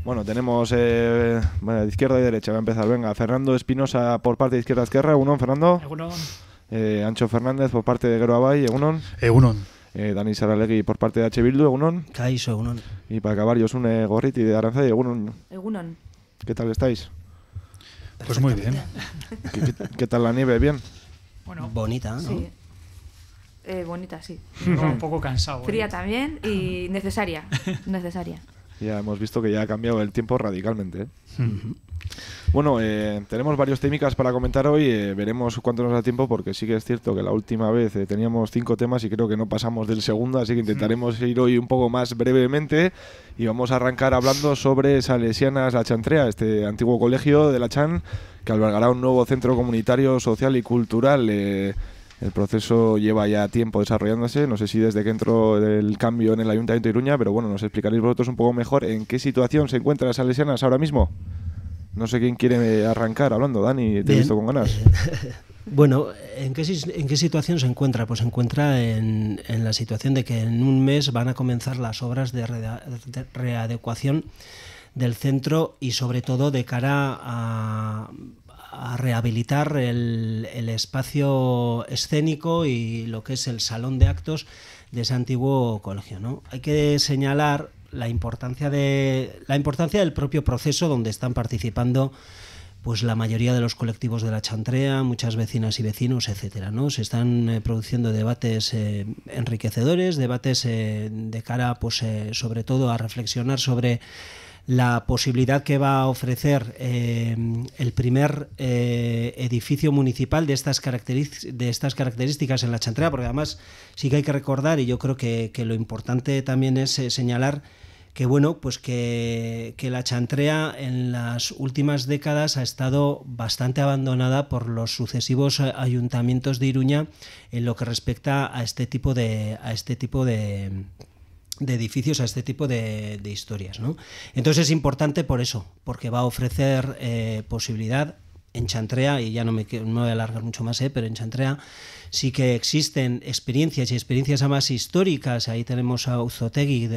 Bueno, tenemos de izquierda y derecha. Va a empezar. Venga, Fernando Espinosa por parte de Izquierda Esquerra. Egunon, Fernando. Egunon. Ancho Fernández por parte de Gero Abay. Egunon. Egunon. Dani Saralegui por parte de H. Bildu. Egunon. Kaixo, egunon. Y para acabar, Josune Gorriti de Aranzadi. Egunon. Egunon. ¿Qué tal estáis? Pues muy bien. ¿Qué tal la nieve? ¿Bien? Bueno, bonita, ¿no? Sí. Bonita, sí. un poco cansado. Fría también y necesaria. Necesaria. Ya hemos visto que ya ha cambiado el tiempo radicalmente, ¿eh? Bueno, tenemos varios témicas para comentar hoy. Veremos cuánto nos da tiempo, porque sí que es cierto que la última vez teníamos 5 temas y creo que no pasamos del segundo, así que intentaremos ir hoy un poco más brevemente y vamos a arrancar hablando sobre Salesianas La Chantrea, este antiguo colegio de La Chan que albergará un nuevo centro comunitario, social y cultural. El proceso lleva ya tiempo desarrollándose, no sé si desde que entró el cambio en el Ayuntamiento de Iruña, pero bueno, nos explicaréis vosotros un poco mejor en qué situación se encuentran las Salesianas ahora mismo. No sé quién quiere arrancar hablando. Dani, te he visto con ganas. Bueno, ¿en qué situación se encuentra? Pues se encuentra en la situación de que en un mes van a comenzar las obras de readecuación del centro y sobre todo de cara a rehabilitar el espacio escénico y lo que es el salón de actos de ese antiguo colegio, ¿no? Hay que señalar la importancia del propio proceso, donde están participando pues la mayoría de los colectivos de La Chantrea, muchas vecinas y vecinos, etcétera, ¿no? Se están produciendo debates enriquecedores, debates de cara pues sobre todo a reflexionar sobre la posibilidad que va a ofrecer el primer edificio municipal de estas características en La Chantrea, porque además sí que hay que recordar, y yo creo que lo importante también es señalar que bueno, pues que La Chantrea en las últimas décadas ha estado bastante abandonada por los sucesivos ayuntamientos de Iruña en lo que respecta a este tipo de edificios, a este tipo de historias, ¿no? Entonces es importante por eso, porque va a ofrecer posibilidad en Chantrea, y ya no me voy a alargar mucho más, pero en Chantrea sí que existen experiencias, y experiencias además históricas. Ahí tenemos a Uzotegui,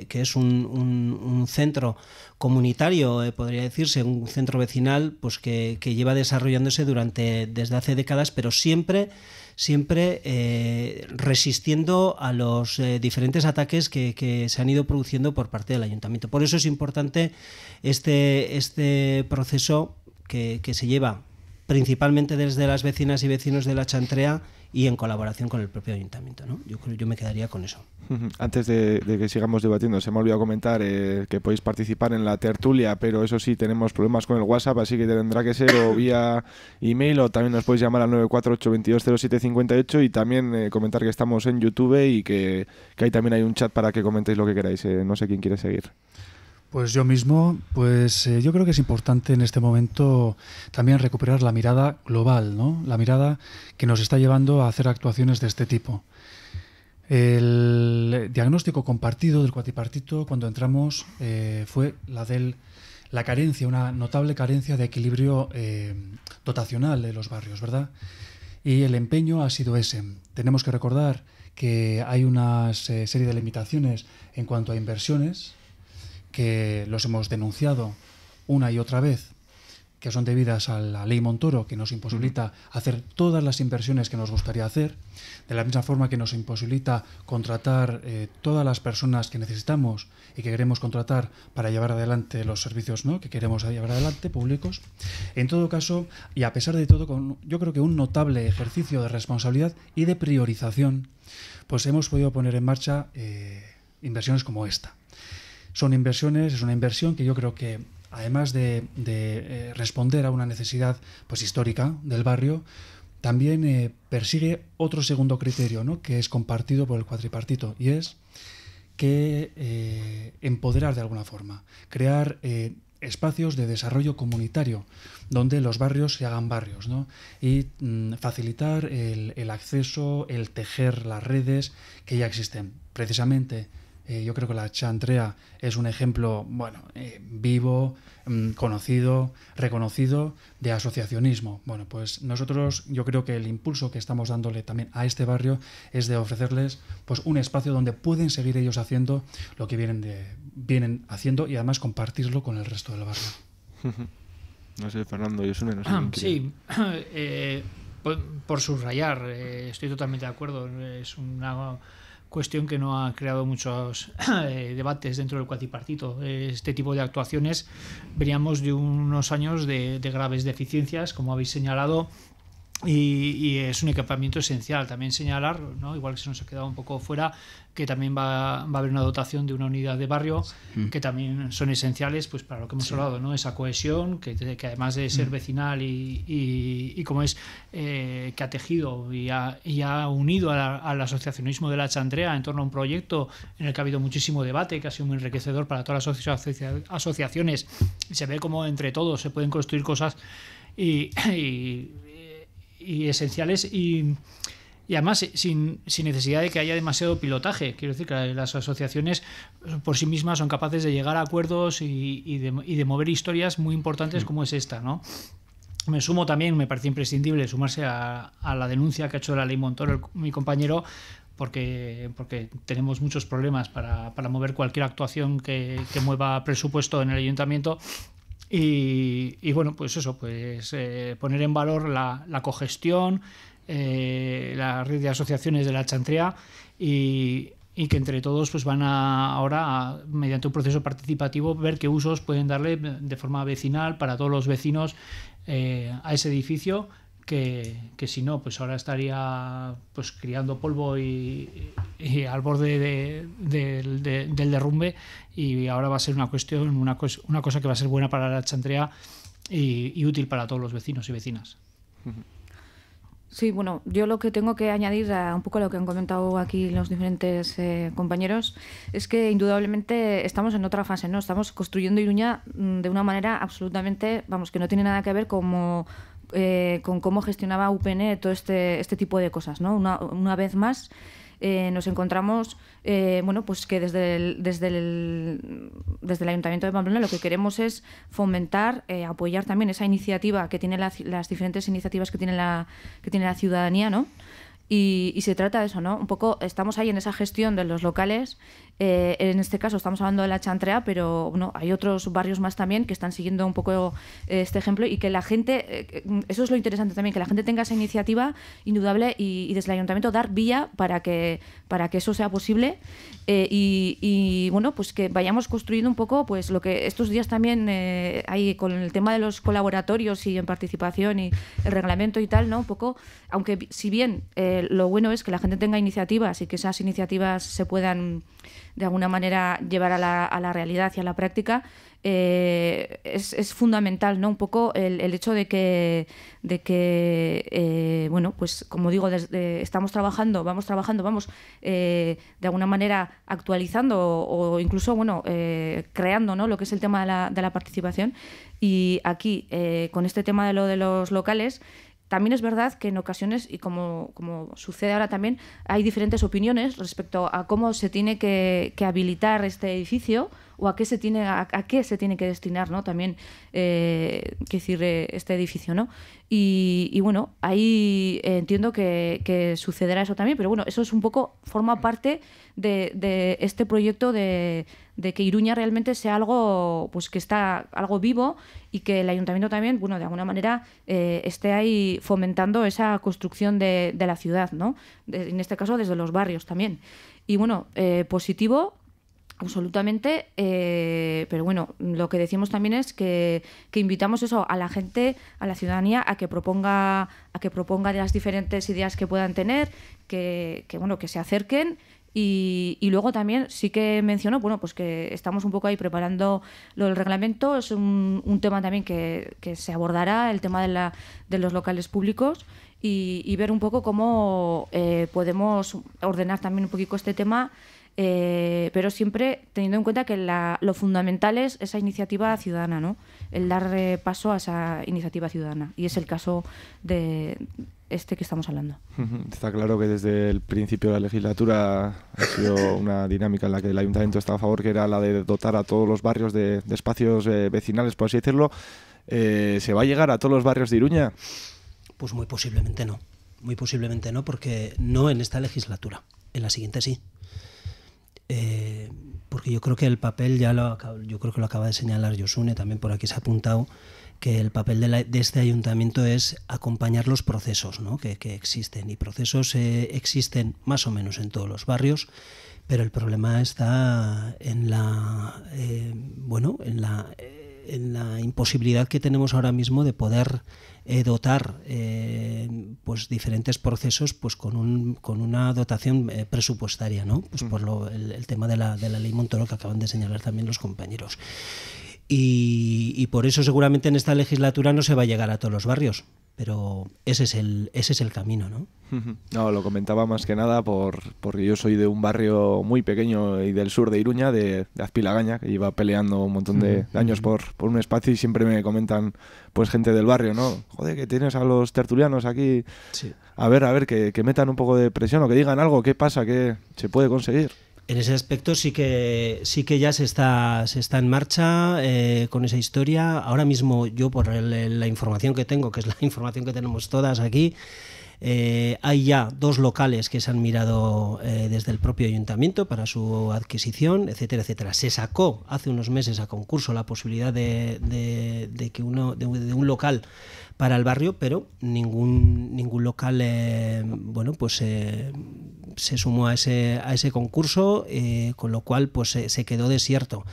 que es un centro comunitario, podría decirse, un centro vecinal pues que lleva desarrollándose desde hace décadas, pero siempre resistiendo a los diferentes ataques que se han ido produciendo por parte del ayuntamiento. Por eso es importante este proceso que se lleva principalmente desde las vecinas y vecinos de La Chantrea y en colaboración con el propio ayuntamiento, ¿no? Yo me quedaría con eso. Antes de que sigamos debatiendo, se me ha olvidado comentar que podéis participar en la tertulia, pero eso sí, tenemos problemas con el WhatsApp, así que tendrá que ser o vía email, o también nos podéis llamar al 948-220758 y también comentar que estamos en YouTube y que ahí también hay un chat para que comentéis lo que queráis. No sé quién quiere seguir. Pues yo mismo, yo creo que es importante en este momento también recuperar la mirada global, ¿no? La mirada que nos está llevando a hacer actuaciones de este tipo. El diagnóstico compartido del cuatripartito cuando entramos fue la carencia, una notable carencia de equilibrio dotacional de los barrios, ¿verdad? Y el empeño ha sido ese. Tenemos que recordar que hay una serie de limitaciones en cuanto a inversiones, que los hemos denunciado una y otra vez, que son debidas a la ley Montoro, que nos imposibilita hacer todas las inversiones que nos gustaría hacer, de la misma forma que nos imposibilita contratar todas las personas que necesitamos y que queremos contratar para llevar adelante los servicios, ¿no?, que queremos llevar adelante, públicos. En todo caso, y a pesar de todo, yo creo que un notable ejercicio de responsabilidad y de priorización, pues hemos podido poner en marcha inversiones como esta. Es una inversión que yo creo que, además de responder a una necesidad pues histórica del barrio, también persigue otro segundo criterio, ¿no?, que es compartido por el cuatripartito, y es que empoderar de alguna forma, crear espacios de desarrollo comunitario donde los barrios se hagan barrios, ¿no?, y facilitar el acceso, el tejer las redes que ya existen. Precisamente Yo creo que la Chantrea es un ejemplo, bueno, vivo, conocido, reconocido de asociacionismo. Bueno, pues nosotros, yo creo que el impulso que estamos dándole también a este barrio es de ofrecerles pues un espacio donde pueden seguir ellos haciendo lo que vienen haciendo y además compartirlo con el resto del barrio. No sé, Fernando, Yosune, no sé. Sí, por subrayar, estoy totalmente de acuerdo. Es una cuestión que no ha creado muchos debates dentro del cuatipartito. Este tipo de actuaciones veníamos de unos años de graves deficiencias, como habéis señalado, y es un equipamiento esencial. También señalar, ¿no?, igual que se nos ha quedado un poco fuera, que también va a haber una dotación de una unidad de barrio, que también son esenciales pues para lo que hemos hablado, ¿no? Esa cohesión que además de ser vecinal y como es que ha tejido y ha unido al asociacionismo de la Chantrea en torno a un proyecto en el que ha habido muchísimo debate, que ha sido muy enriquecedor para todas las asociaciones, y se ve cómo entre todos se pueden construir cosas y esenciales y además sin necesidad de que haya demasiado pilotaje. Quiero decir que las asociaciones por sí mismas son capaces de llegar a acuerdos y de mover historias muy importantes como es esta, ¿no? Me sumo también, me parece imprescindible sumarse a la denuncia que ha hecho la Ley Montoro, mi compañero, porque tenemos muchos problemas para mover cualquier actuación que mueva presupuesto en el ayuntamiento. Y bueno, pues eso, pues poner en valor la cogestión, la red de asociaciones de la Chantrea y que entre todos pues van ahora, mediante un proceso participativo, ver qué usos pueden darle de forma vecinal para todos los vecinos a ese edificio que si no, pues ahora estaría pues criando polvo y al borde del derrumbe, y ahora va a ser una cosa que va a ser buena para la Chantrea y útil para todos los vecinos y vecinas. Sí, bueno, yo lo que tengo que añadir a un poco lo que han comentado aquí los diferentes compañeros es que indudablemente estamos en otra fase, ¿no? Estamos construyendo Iruña de una manera absolutamente, vamos, que no tiene nada que ver con cómo gestionaba UPN todo este tipo de cosas, ¿no? Una vez más nos encontramos, bueno, pues que desde el Ayuntamiento de Pamplona lo que queremos es fomentar, apoyar también esa iniciativa que tiene las diferentes iniciativas que tiene la ciudadanía, ¿no? Y se trata de eso, ¿no? Un poco estamos ahí en esa gestión de los locales. En este caso estamos hablando de la Chantrea, pero bueno, hay otros barrios más también que están siguiendo un poco este ejemplo, y que la gente, eso es lo interesante también, que la gente tenga esa iniciativa indudable y desde el ayuntamiento dar vía para que eso sea posible, y bueno, pues que vayamos construyendo un poco pues lo que estos días también hay con el tema de los colaboratorios y en participación y el reglamento y tal, ¿no? Un poco, aunque si bien lo bueno es que la gente tenga iniciativas y que esas iniciativas se puedan de alguna manera llevar a la realidad y a la práctica, es fundamental, ¿no? Un poco el hecho de que bueno, pues como digo, vamos trabajando, de alguna manera actualizando o incluso, bueno, creando, ¿no?, lo que es el tema de la participación. Y aquí, con este tema de los locales, también es verdad que en ocasiones, y como sucede ahora también, hay diferentes opiniones respecto a cómo se tiene que habilitar este edificio o a qué se tiene que destinar, ¿no? También, decir, este edificio, ¿no? Y bueno, ahí entiendo que sucederá eso también, pero bueno, eso es un poco, forma parte de este proyecto de que Iruña realmente sea algo, pues que está algo vivo, y que el ayuntamiento también, bueno, de alguna manera esté ahí fomentando esa construcción de la ciudad, ¿no? En este caso desde los barrios también. Y bueno, positivo absolutamente, pero bueno, lo que decimos también es que invitamos eso a la gente, a la ciudadanía, a que proponga de las diferentes ideas que puedan tener, que bueno, que se acerquen. Y luego también sí que menciono, bueno, pues que estamos un poco ahí preparando lo del reglamento. Es un tema también que se abordará, el tema de los locales públicos, y ver un poco cómo podemos ordenar también un poquito este tema, pero siempre teniendo en cuenta que lo fundamental es esa iniciativa ciudadana, ¿no? El dar paso a esa iniciativa ciudadana. Y es el caso de este que estamos hablando. Está claro que desde el principio de la legislatura ha sido una dinámica en la que el Ayuntamiento está a favor, que era la de dotar a todos los barrios de espacios vecinales, por así decirlo. ¿Se va a llegar a todos los barrios de Iruña? Pues muy posiblemente no. Muy posiblemente no, porque no en esta legislatura. En la siguiente sí. Porque yo creo que el papel, yo creo que lo acaba de señalar Josune, también por aquí se ha apuntado, que el papel de este ayuntamiento es acompañar los procesos, ¿no? que existen. Y procesos existen más o menos en todos los barrios, pero el problema está en la imposibilidad que tenemos ahora mismo de poder dotar pues diferentes procesos pues con una dotación presupuestaria, ¿no? Pues por el tema de la ley Montoro, que acaban de señalar también los compañeros. Y por eso seguramente en esta legislatura no se va a llegar a todos los barrios, pero ese es el camino, ¿no? No, lo comentaba más que nada porque yo soy de un barrio muy pequeño y del sur de Iruña, de Azpilagaña, que lleva peleando un montón de años por un espacio, y siempre me comentan pues gente del barrio, ¿no? Joder, que tienes a los tertulianos aquí. Sí. A ver, que metan un poco de presión o que digan algo, ¿qué pasa? ¿Qué se puede conseguir? En ese aspecto sí que ya se está en marcha con esa historia. Ahora mismo yo, por la información que tengo, que es la información que tenemos todas aquí, hay ya 2 locales que se han mirado desde el propio ayuntamiento para su adquisición, etcétera, etcétera. Se sacó hace unos meses a concurso la posibilidad de un local para el barrio, pero ningún local se sumó a ese concurso, con lo cual pues se quedó desierto.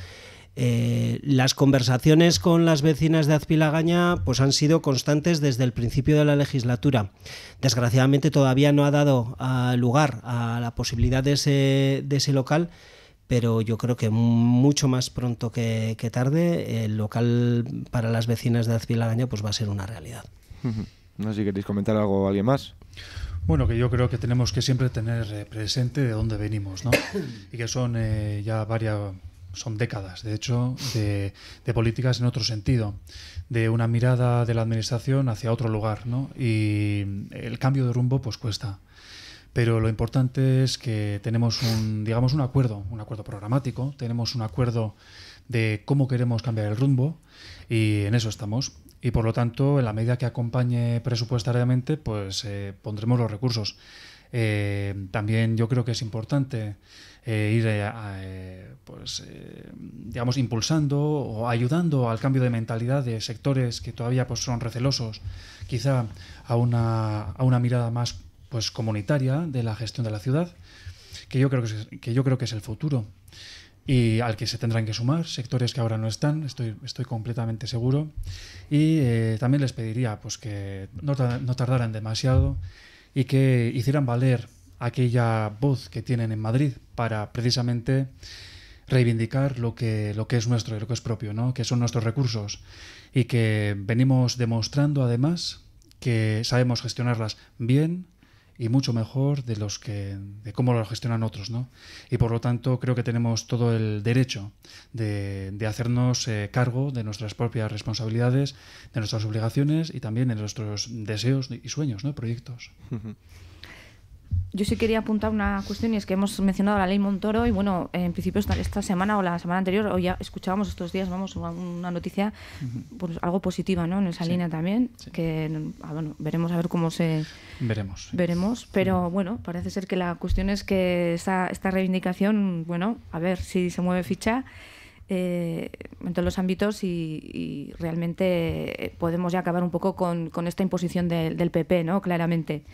Las conversaciones con las vecinas de Azpilagaña pues han sido constantes desde el principio de la legislatura. Desgraciadamente todavía no ha dado lugar a la posibilidad de ese local, pero yo creo que mucho más pronto que tarde el local para las vecinas de Azpilagaña pues va a ser una realidad. No sé si queréis comentar algo, alguien más. Bueno, que yo creo que tenemos que siempre tener presente de dónde venimos, ¿no? Y que son son décadas, de hecho, de políticas en otro sentido, de una mirada de la administración hacia otro lugar, ¿no? Y el cambio de rumbo pues cuesta. Pero lo importante es que tenemos un acuerdo programático, tenemos un acuerdo de cómo queremos cambiar el rumbo, y en eso estamos. Y por lo tanto, en la medida que acompañe presupuestariamente, pues pondremos los recursos. También yo creo que es importante ir impulsando o ayudando al cambio de mentalidad de sectores que todavía pues son recelosos, quizá a una mirada más pues comunitaria de la gestión de la ciudad, que yo creo que es el futuro, y al que se tendrán que sumar sectores que ahora no están, estoy completamente seguro. Y también les pediría pues que no tardaran demasiado y que hicieran valer aquella voz que tienen en Madrid para precisamente reivindicar lo que es nuestro y lo que es propio, ¿no? Que son nuestros recursos, y que venimos demostrando además que sabemos gestionarlas bien y mucho mejor de cómo lo gestionan otros, ¿no? Y por lo tanto creo que tenemos todo el derecho de hacernos cargo de nuestras propias responsabilidades, de nuestras obligaciones y también de nuestros deseos y sueños, ¿no? Proyectos. Yo sí quería apuntar una cuestión, y es que hemos mencionado la ley Montoro, y bueno, en principio esta semana o la semana anterior, o ya escuchábamos estos días, una noticia pues algo positiva, ¿no? En esa línea también, que veremos a ver cómo se... Veremos, pero bueno, parece ser que la cuestión es que esta reivindicación, bueno, a ver si se mueve ficha en todos los ámbitos, y realmente podemos ya acabar un poco con esta imposición del PP, ¿no? Claramente.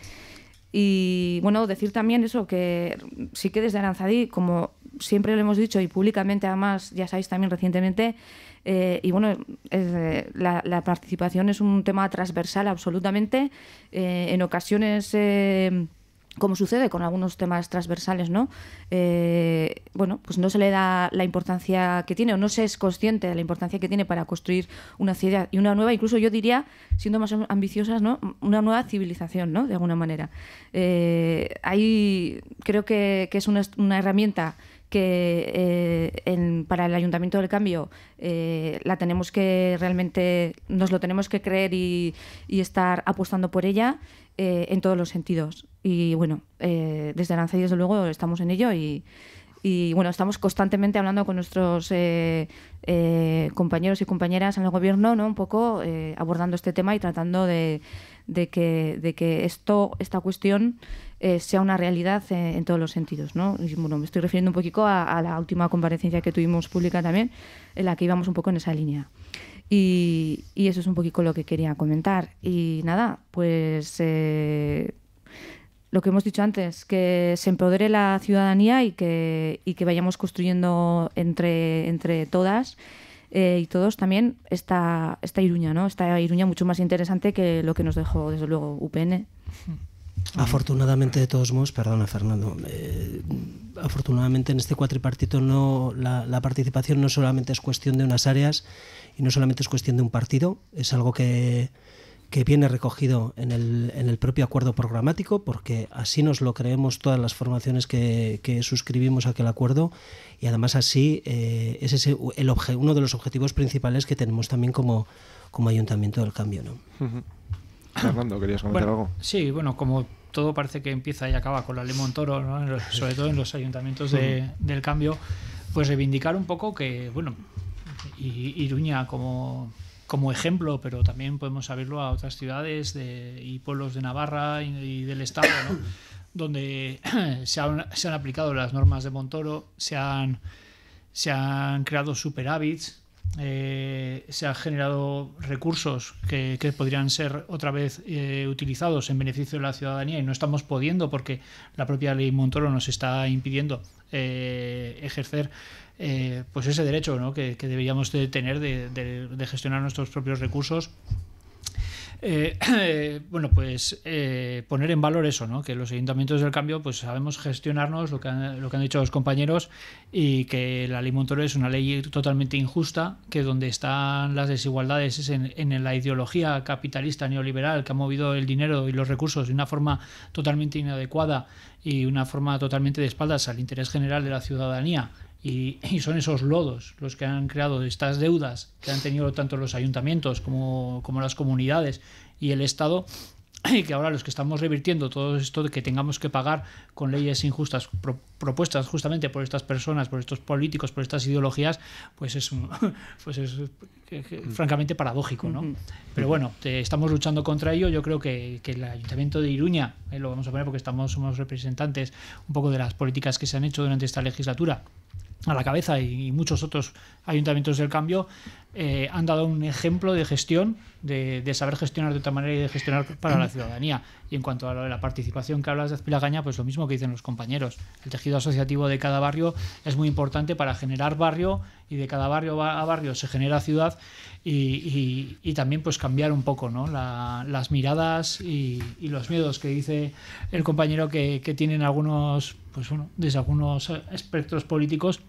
Y bueno, decir también eso, que sí que desde Aranzadi, como siempre lo hemos dicho y públicamente además, ya sabéis también recientemente, y bueno, la participación es un tema transversal absolutamente. En ocasiones, como sucede con algunos temas transversales, ¿no? Pues no se le da la importancia que tiene, o no se es consciente de la importancia que tiene para construir una ciudad y una nueva, incluso yo diría, siendo más ambiciosas, ¿no? Una nueva civilización, ¿no? De alguna manera. Ahí creo que es una herramienta que para el Ayuntamiento del Cambio la tenemos que realmente, nos lo tenemos que creer y estar apostando por ella en todos los sentidos. Y bueno, desde Aranzadi desde luego estamos en ello y bueno, estamos constantemente hablando con nuestros compañeros y compañeras en el gobierno, ¿no? Un poco abordando este tema y tratando de que esta cuestión sea una realidad en todos los sentidos, ¿no? Y, bueno, me estoy refiriendo un poquito a la última comparecencia que tuvimos pública también, en la que íbamos un poco en esa línea. Y eso es un poquito lo que quería comentar. Y nada, pues lo que hemos dicho antes, que se empodere la ciudadanía y que vayamos construyendo entre todas y todos también esta Iruña, ¿no? Esta Iruña mucho más interesante que lo que nos dejó, desde luego, UPN. Afortunadamente, de todos modos, perdona Fernando, afortunadamente en este cuatripartito la participación no solamente es cuestión de unas áreas y no solamente es cuestión de un partido, es algo que viene recogido en el propio acuerdo programático, porque así nos lo creemos todas las formaciones que suscribimos aquel acuerdo, y además así es uno de los objetivos principales que tenemos también como Ayuntamiento del Cambio, ¿no? Fernando, ¿querías comentar algo? Sí, bueno, como todo parece que empieza y acaba con la ley Montoro, ¿no? Sobre todo en los ayuntamientos del Cambio, pues reivindicar un poco que, bueno, Iruña como ejemplo, pero también podemos abrirlo a otras ciudades y pueblos de Navarra y del Estado, ¿no? Donde se han aplicado las normas de Montoro, se han creado superávits, se han generado recursos que podrían ser otra vez utilizados en beneficio de la ciudadanía, y no estamos pudiendo porque la propia ley Montoro nos está impidiendo ejercer pues ese derecho, ¿no? que deberíamos de tener de gestionar nuestros propios recursos. Bueno, pues poner en valor eso, ¿no? Que los ayuntamientos del Cambio pues sabemos gestionarnos, lo que han dicho los compañeros, y que la ley Montoro es una ley totalmente injusta, que donde están las desigualdades es en la ideología capitalista neoliberal que ha movido el dinero y los recursos de una forma totalmente inadecuada y una forma totalmente de espaldas al interés general de la ciudadanía. Y son esos lodos los que han creado estas deudas que han tenido tanto los ayuntamientos como las comunidades y el Estado, y que ahora los que estamos revirtiendo todo esto de que tengamos que pagar con leyes injustas propuestas justamente por estas personas, por estos políticos, por estas ideologías, pues es francamente paradójico, ¿no? Pero bueno, estamos luchando contra ello. Yo creo que el Ayuntamiento de Iruña, lo vamos a poner porque somos representantes un poco de las políticas que se han hecho durante esta legislatura, a la cabeza, y muchos otros ayuntamientos del Cambio han dado un ejemplo de gestión, de saber gestionar de otra manera y de gestionar para la ciudadanía. Y en cuanto a lo de la participación que hablas de Azpilagaña, pues lo mismo que dicen los compañeros. El tejido asociativo de cada barrio es muy importante para generar barrio, y de cada barrio a barrio se genera ciudad, y también pues cambiar un poco, ¿no? Las miradas y los miedos que dice el compañero que tienen algunos, pues bueno, desde algunos espectros políticos,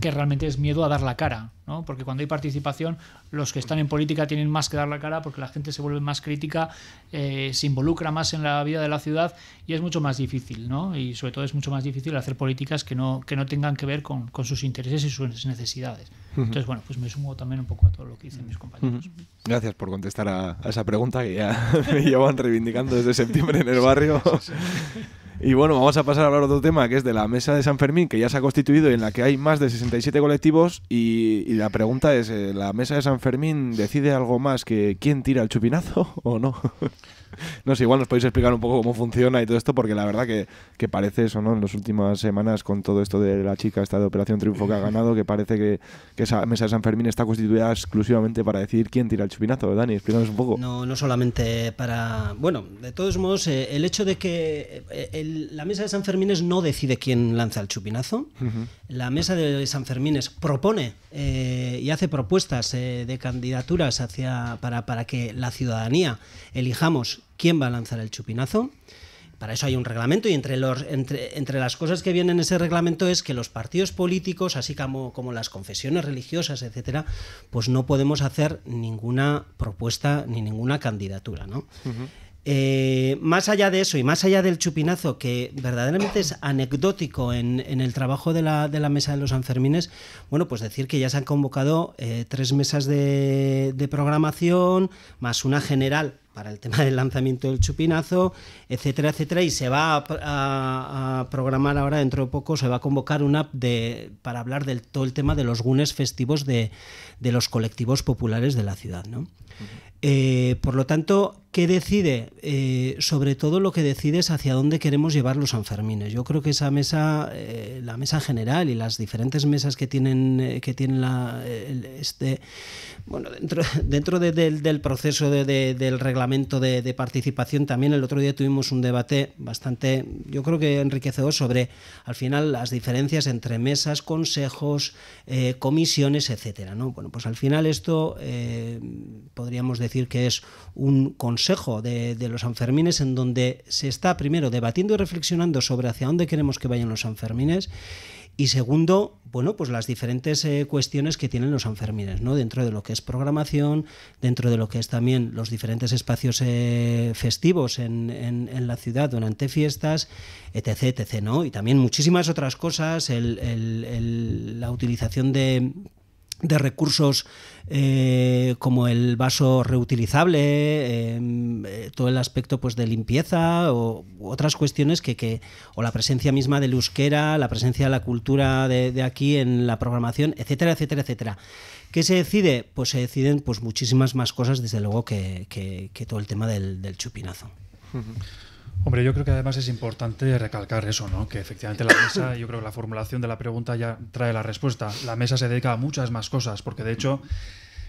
que realmente es miedo a dar la cara, ¿no? Porque cuando hay participación, los que están en política tienen más que dar la cara, porque la gente se vuelve más crítica, se involucra más en la vida de la ciudad, y es mucho más difícil, ¿no? Y sobre todo es mucho más difícil hacer políticas que no tengan que ver con sus intereses y sus necesidades. Entonces, bueno, pues me sumo también un poco a todo lo que dicen mis compañeros. Gracias por contestar a esa pregunta que ya me llevan reivindicando desde septiembre en el barrio. Y bueno, vamos a pasar a hablar de otro tema, que es de la Mesa de San Fermín, que ya se ha constituido y en la que hay más de 67 colectivos, y la pregunta es, ¿la Mesa de San Fermín decide algo más que quién tira el chupinazo o no? No sé, igual nos podéis explicar un poco cómo funciona y todo esto, porque la verdad que parece eso, ¿no? En las últimas semanas, con todo esto de la chica esta de Operación Triunfo que ha ganado, que parece que esa Mesa de San Fermín está constituida exclusivamente para decidir quién tira el chupinazo. Dani, explícanos un poco. No solamente para... Bueno, de todos modos, el hecho de que la Mesa de San Fermines no decide quién lanza el chupinazo. La Mesa de San Fermines propone y hace propuestas de candidaturas para que la ciudadanía elijamos quién va a lanzar el chupinazo. Para eso hay un reglamento, y entre las cosas que vienen en ese reglamento es que los partidos políticos, así como las confesiones religiosas, etcétera, pues no podemos hacer ninguna propuesta ni ninguna candidatura, ¿no? Más allá de eso y más allá del chupinazo, que verdaderamente es anecdótico en el trabajo de la mesa de los Sanfermines, bueno, pues decir que ya se han convocado 3 mesas de programación, más una general para el tema del lanzamiento del chupinazo, etcétera, etcétera, y se va a programar ahora, dentro de poco, se va a convocar una para hablar de todo el tema de los gunes festivos de los colectivos populares de la ciudad, ¿no? Por lo tanto, ¿qué decide? Sobre todo lo que decide es hacia dónde queremos llevar los Sanfermines. Yo creo que esa mesa, la mesa general y las diferentes mesas que tienen bueno, dentro del proceso del reglamento de participación, también el otro día tuvimos un debate bastante, yo creo que enriquecedor, sobre al final las diferencias entre mesas, consejos, comisiones, etcétera, ¿no? Bueno, pues al final esto podríamos decir que es un consejo de los Sanfermines, en donde se está primero debatiendo y reflexionando sobre hacia dónde queremos que vayan los Sanfermines, y segundo, bueno, pues las diferentes cuestiones que tienen los Sanfermines, ¿no? Dentro de lo que es programación, dentro de lo que es también los diferentes espacios festivos en la ciudad durante fiestas, etc., etc., ¿no? Y también muchísimas otras cosas, la utilización de recursos como el vaso reutilizable, todo el aspecto pues de limpieza o otras cuestiones o la presencia misma del euskera, la presencia de la cultura de aquí en la programación, etcétera, etcétera, etcétera. ¿Qué se decide? Pues se deciden pues muchísimas más cosas, desde luego, que todo el tema del chupinazo. Hombre, yo creo que además es importante recalcar eso, ¿no? Que efectivamente la mesa, yo creo que la formulación de la pregunta ya trae la respuesta. La mesa se dedica a muchas más cosas, porque de hecho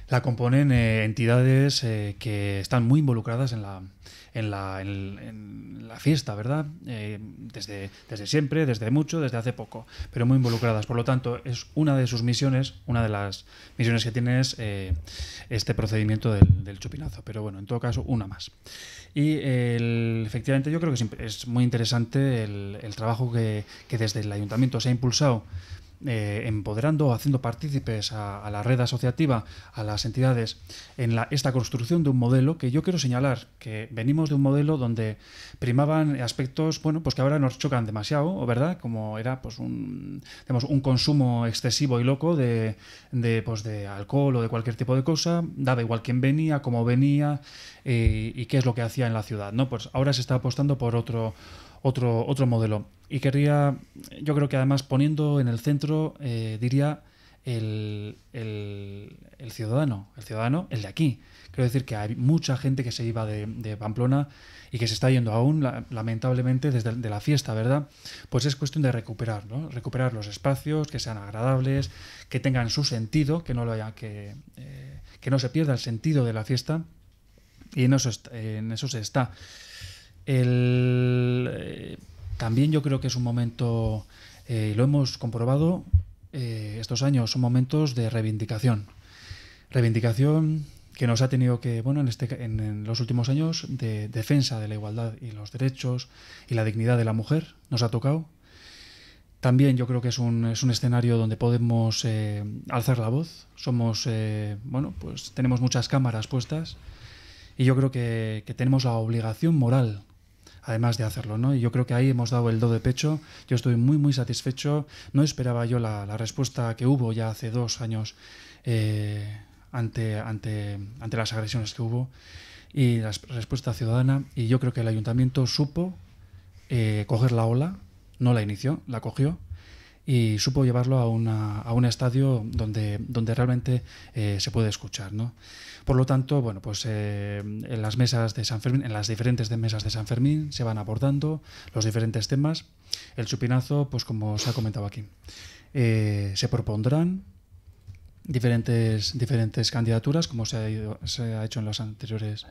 la componen entidades que están muy involucradas en la fiesta, ¿verdad? Desde siempre, desde hace poco, pero muy involucradas. Por lo tanto, es una de sus misiones, una de las misiones que tiene es este procedimiento del chupinazo. Pero bueno, en todo caso, una más. Y efectivamente yo creo que es muy interesante el trabajo que desde el ayuntamiento se ha impulsado, empoderando, haciendo partícipes a la red asociativa, a las entidades, en esta construcción de un modelo que yo quiero señalar, que venimos de un modelo donde primaban aspectos, bueno, pues que ahora nos chocan demasiado, ¿verdad? Como era pues un consumo excesivo y loco de alcohol o de cualquier tipo de cosa, daba igual quién venía, cómo venía y qué es lo que hacía en la ciudad, ¿no? Pues ahora se está apostando por otro modelo. Y yo creo que además poniendo en el centro, diría, el ciudadano, el de aquí. Quiero decir que hay mucha gente que se iba de Pamplona y que se está yendo aún, lamentablemente, desde la fiesta, ¿verdad? Pues es cuestión de recuperar, ¿no? Recuperar los espacios, que sean agradables, que tengan su sentido, que no se pierda el sentido de la fiesta, y en eso se está. También yo creo que es un momento, lo hemos comprobado estos años, son momentos de reivindicación que nos ha tenido que, bueno, en los últimos años, de defensa de la igualdad y los derechos y la dignidad de la mujer, nos ha tocado. También yo creo que es un escenario donde podemos alzar la voz. Pues tenemos muchas cámaras puestas y yo creo que tenemos la obligación moral, además de hacerlo, ¿no? Y yo creo que ahí hemos dado el do de pecho. Yo estoy muy, muy satisfecho. No esperaba yo la respuesta que hubo ya hace 2 años ante las agresiones que hubo y la respuesta ciudadana. Y yo creo que el ayuntamiento supo coger la ola, no la inició, la cogió y supo llevarlo a un estadio donde realmente se puede escuchar, ¿no? Por lo tanto, bueno, pues en las mesas de San Fermín, en las diferentes mesas de San Fermín se van abordando los diferentes temas. El chupinazo, pues como se ha comentado aquí, se propondrán diferentes candidaturas, como se ha hecho en los anteriores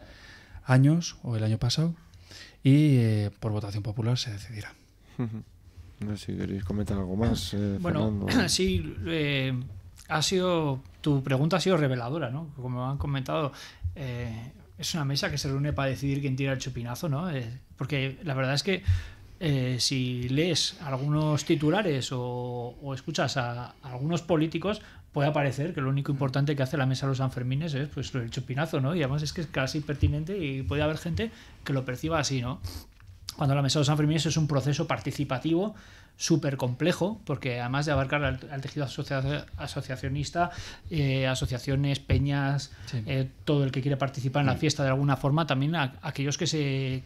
años o el año pasado, y por votación popular se decidirá. No sé si queréis comentar algo más. Bueno, Fernando. sí, tu pregunta ha sido reveladora, ¿no? Como han comentado, es una mesa que se reúne para decidir quién tira el chupinazo, ¿no? Porque la verdad es que si lees algunos titulares o escuchas a algunos políticos, puede parecer que lo único importante que hace la mesa de los Sanfermines es pues el chupinazo, ¿no? Y además es que es casi pertinente y puede haber gente que lo perciba así, ¿no? Cuando la mesa de los Sanfermines es un proceso participativo súper complejo, porque además de abarcar al tejido asociacionista, asociaciones, peñas, sí, todo el que quiere participar en la fiesta de alguna forma, también aquellos que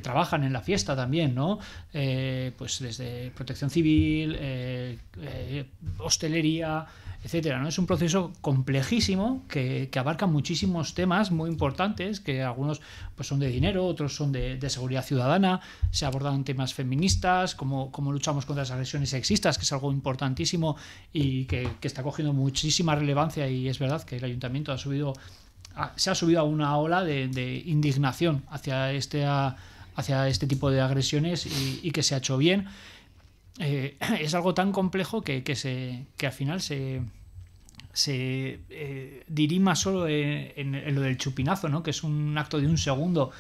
trabajan en la fiesta también, ¿no? Pues desde protección civil, hostelería, etcétera, ¿no? Es un proceso complejísimo que abarca muchísimos temas muy importantes, que algunos pues son de dinero, otros son de seguridad ciudadana, se abordan temas feministas, cómo luchamos contra las agresiones sexistas, que es algo importantísimo y que está cogiendo muchísima relevancia, y es verdad que el ayuntamiento se ha subido a una ola de indignación hacia este tipo de agresiones y que se ha hecho bien. Es algo tan complejo que al final se dirima solo en lo del chupinazo, ¿no? Que es un acto de un segundo,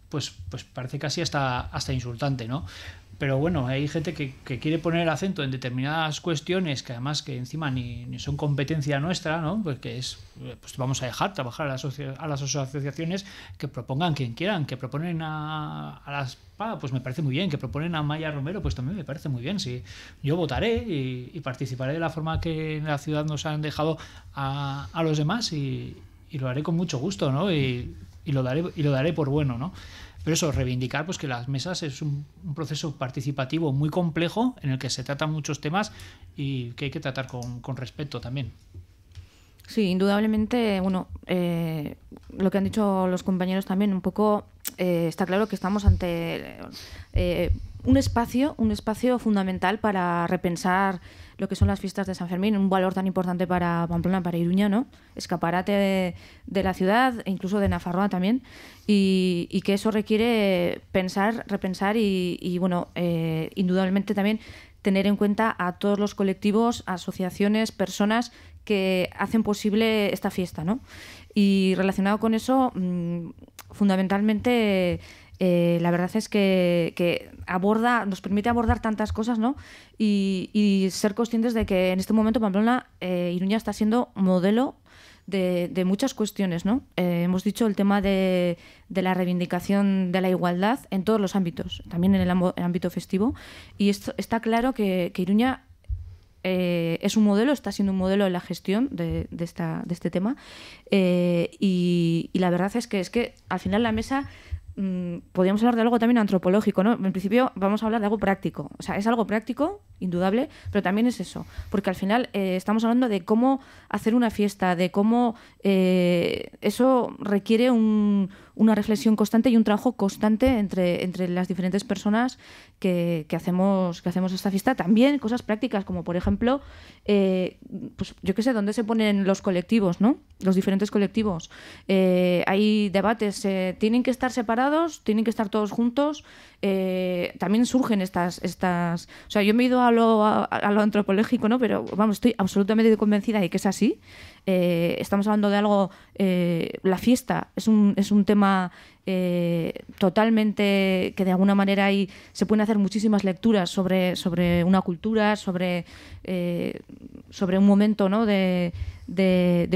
pues parece casi hasta insultante, ¿no? Pero bueno, hay gente que quiere poner el acento en determinadas cuestiones que además que encima ni son competencia nuestra, ¿no? Pues vamos a dejar trabajar a las asociaciones que propongan quien quieran, que proponen a las pues me parece muy bien, que proponen a Maya Romero, pues también me parece muy bien. Sí, yo votaré y participaré de la forma que en la ciudad nos han dejado a los demás y lo haré con mucho gusto, ¿no? Y lo daré por bueno, ¿no? Pero eso, reivindicar pues que las mesas es un proceso participativo muy complejo en el que se tratan muchos temas y que hay que tratar con respeto también. Sí, indudablemente, bueno, lo que han dicho los compañeros también, un poco está claro que estamos ante un espacio fundamental para repensar lo que son las fiestas de San Fermín, un valor tan importante para Pamplona, para Iruña, ¿no? Escaparate de la ciudad e incluso de Nafarroa también, y que eso requiere pensar, repensar y bueno, indudablemente también tener en cuenta a todos los colectivos, asociaciones, personas que hacen posible esta fiesta, ¿no? Y relacionado con eso, fundamentalmente, la verdad es que nos permite abordar tantas cosas, ¿no? Y ser conscientes de que en este momento Pamplona, Iruña está siendo modelo de muchas cuestiones, ¿no? Hemos dicho el tema de la reivindicación de la igualdad en todos los ámbitos, también en el ámbito festivo, y esto, está claro que Iruña es un modelo, está siendo un modelo en la gestión de este tema, y la verdad es que al final la mesa podríamos hablar de algo también antropológico, ¿no? En principio vamos a hablar de algo práctico, o sea, es algo práctico, indudable, pero también es eso, porque al final estamos hablando de cómo hacer una fiesta, de cómo eso requiere una reflexión constante y un trabajo constante entre las diferentes personas que hacemos esta fiesta. También cosas prácticas, como por ejemplo, pues yo qué sé, dónde se ponen los colectivos, ¿no? Los diferentes colectivos. Hay debates, tienen que estar separados, tienen que estar todos juntos. También surgen estas... O sea, yo me he ido a lo antropológico, ¿no? Pero vamos, estoy absolutamente convencida de que es así. Estamos hablando de algo... la fiesta es un tema totalmente que de alguna manera ahí se pueden hacer muchísimas lecturas sobre una cultura, sobre un momento, ¿no? de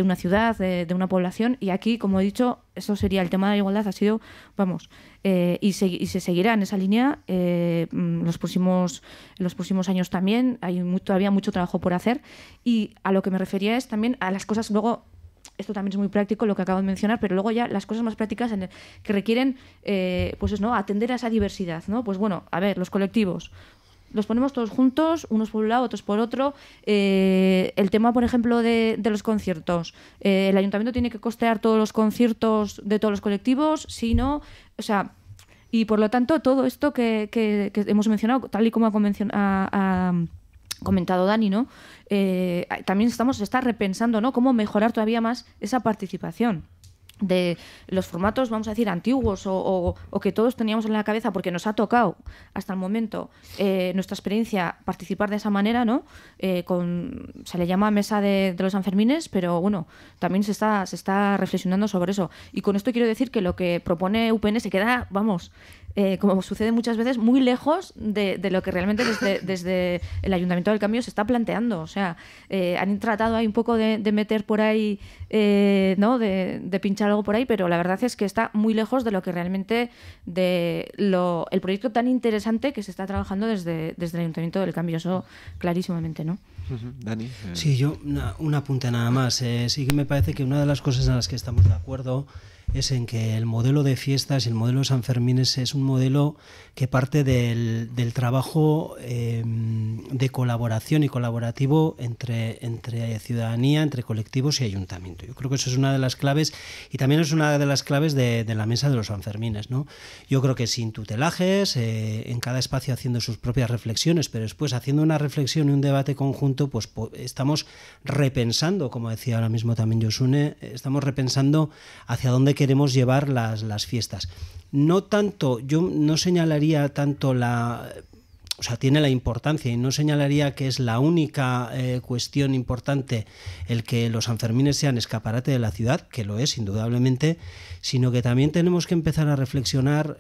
una ciudad, de una población, y aquí, como he dicho, eso sería el tema de la igualdad, ha sido, vamos, y se seguirá en esa línea en los próximos años también. Hay todavía mucho trabajo por hacer, y a lo que me refería es también a las cosas luego. Esto también es muy práctico, lo que acabo de mencionar, pero luego ya las cosas más prácticas que requieren pues es, ¿no? atender a esa diversidad, ¿no? Pues bueno, a ver, los colectivos los ponemos todos juntos, unos por un lado, otros por otro. El tema, por ejemplo, de los conciertos. El ayuntamiento tiene que costear todos los conciertos de todos los colectivos, si no, o sea, y por lo tanto todo esto que hemos mencionado, tal y como ha comentado Dani, ¿no? También se está repensando, ¿no? Cómo mejorar todavía más esa participación de los formatos, vamos a decir, antiguos o que todos teníamos en la cabeza porque nos ha tocado hasta el momento nuestra experiencia participar de esa manera, ¿no? Se le llama mesa de los Sanfermines, pero bueno, también se está reflexionando sobre eso. Y con esto quiero decir que lo que propone UPN se queda, vamos, como sucede muchas veces, muy lejos de lo que realmente desde el Ayuntamiento del Cambio se está planteando. O sea, han tratado ahí un poco de meter por ahí, ¿no? de pinchar algo por ahí, pero la verdad es que está muy lejos de lo que realmente el proyecto tan interesante que se está trabajando desde el Ayuntamiento del Cambio. Eso clarísimamente, ¿no? Dani. Sí, yo un apunte nada más. Sí que me parece que una de las cosas en las que estamos de acuerdo es en que el modelo de fiestas y el modelo de Sanfermines es un modelo que parte del trabajo de colaboración y colaborativo entre ciudadanía, entre colectivos y ayuntamiento. Yo creo que eso es una de las claves y también es una de las claves de la mesa de los Sanfermines, ¿no? Yo creo que sin tutelajes, en cada espacio haciendo sus propias reflexiones, pero después haciendo una reflexión y un debate conjunto, pues estamos repensando, como decía ahora mismo también Josune, estamos repensando hacia dónde queremos llevar las fiestas. No tanto, yo no señalaría tanto o sea, tiene la importancia y no señalaría que es la única cuestión importante el que los Sanfermines sean escaparate de la ciudad, que lo es indudablemente, sino que también tenemos que empezar a reflexionar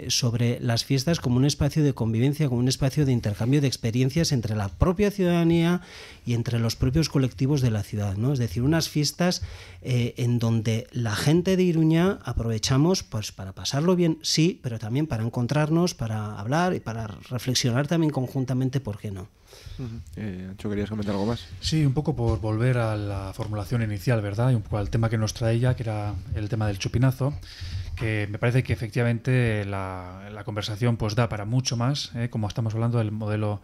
sobre las fiestas como un espacio de convivencia, como un espacio de intercambio de experiencias entre la propia ciudadanía y entre los propios colectivos de la ciudad, ¿no? Es decir, unas fiestas en donde la gente de Iruña aprovechamos pues para pasarlo bien, sí, pero también para encontrarnos, para hablar y para reflexionar también conjuntamente, ¿por qué no? Ancho, ¿querías comentar algo más? Sí, un poco por volver a la formulación inicial, ¿verdad? Y un poco al tema que nos trae ella, que era el tema del chupinazo, que me parece que efectivamente la conversación pues da para mucho más, como estamos hablando del modelo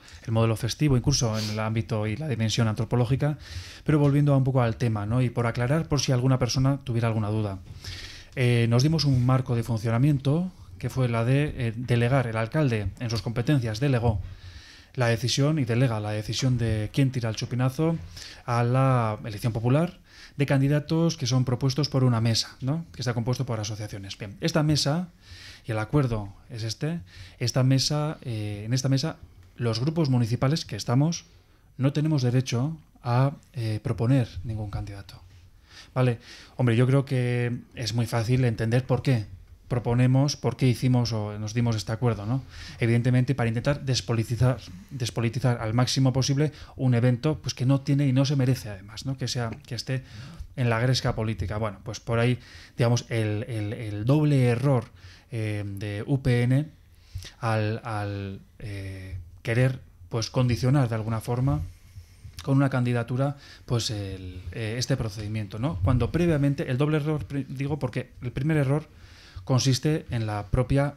festivo, incluso en el ámbito y la dimensión antropológica, pero volviendo un poco al tema, ¿no? Y por aclarar, por si alguna persona tuviera alguna duda. Nos dimos un marco de funcionamiento que fue la de delegar. El alcalde en sus competencias delegó la decisión y delega la decisión de quién tira el chupinazo a la elección popular de candidatos que son propuestos por una mesa, ¿no? Que está compuesto por asociaciones. Bien, esta mesa, y el acuerdo es en esta mesa los grupos municipales que estamos no tenemos derecho a proponer ningún candidato. Vale, hombre, yo creo que es muy fácil entender por qué proponemos, por qué hicimos o nos dimos este acuerdo, ¿no? Evidentemente para intentar despolitizar al máximo posible un evento pues que no tiene y no se merece además, ¿no? Que esté en la gresca política. Bueno, pues por ahí, digamos, el doble error de UPN al querer pues condicionar de alguna forma con una candidatura pues este procedimiento, ¿no? Cuando previamente, el doble error digo porque el primer error consiste en la propia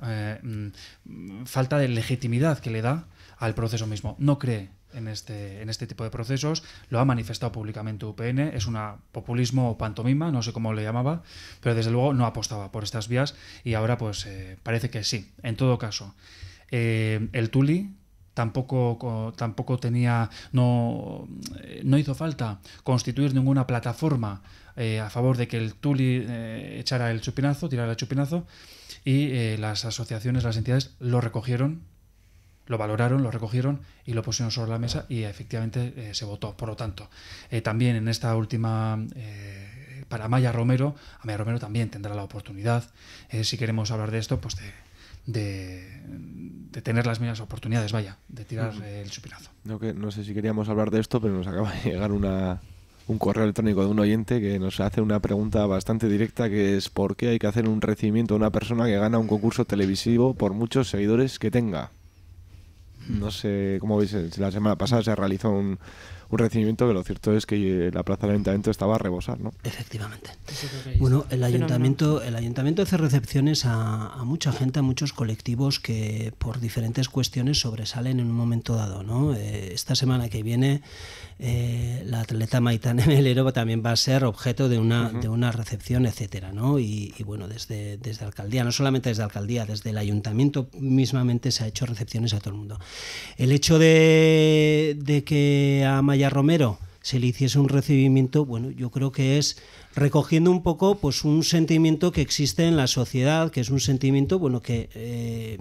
falta de legitimidad que le da al proceso mismo. No cree en este tipo de procesos, lo ha manifestado públicamente UPN, es una populismo o pantomima, no sé cómo le llamaba, pero desde luego no apostaba por estas vías y ahora pues parece que sí. En todo caso, el Tuli tampoco tenía, no hizo falta constituir ninguna plataforma a favor de que el Tuli tirara el chupinazo, y las asociaciones, las entidades lo recogieron, lo valoraron, lo recogieron y lo pusieron sobre la mesa y efectivamente se votó. Por lo tanto, también en esta última para Amaya Romero también tendrá la oportunidad, si queremos hablar de esto, pues de tener las mismas oportunidades, de tirar el chupinazo. No sé si queríamos hablar de esto, pero nos acaba de llegar un correo electrónico de un oyente que nos hace una pregunta bastante directa, que es ¿por qué hay que hacer un recibimiento a una persona que gana un concurso televisivo por muchos seguidores que tenga? No sé, como veis, la semana pasada se realizó un recibimiento que lo cierto es que la plaza del ayuntamiento estaba a rebosar, ¿no? Efectivamente. Bueno, el ayuntamiento hace recepciones a mucha gente, a muchos colectivos que por diferentes cuestiones sobresalen en un momento dado, ¿no? Esta semana que viene la atleta Maitane Melero también va a ser objeto de una recepción, etcétera, ¿no? Y bueno, desde alcaldía, no solamente desde alcaldía, desde el ayuntamiento mismamente se ha hecho recepciones a todo el mundo. El hecho de que a Amaya Romero se le hiciese un recibimiento, bueno, yo creo que es recogiendo un poco pues un sentimiento que existe en la sociedad, que es un sentimiento, bueno, que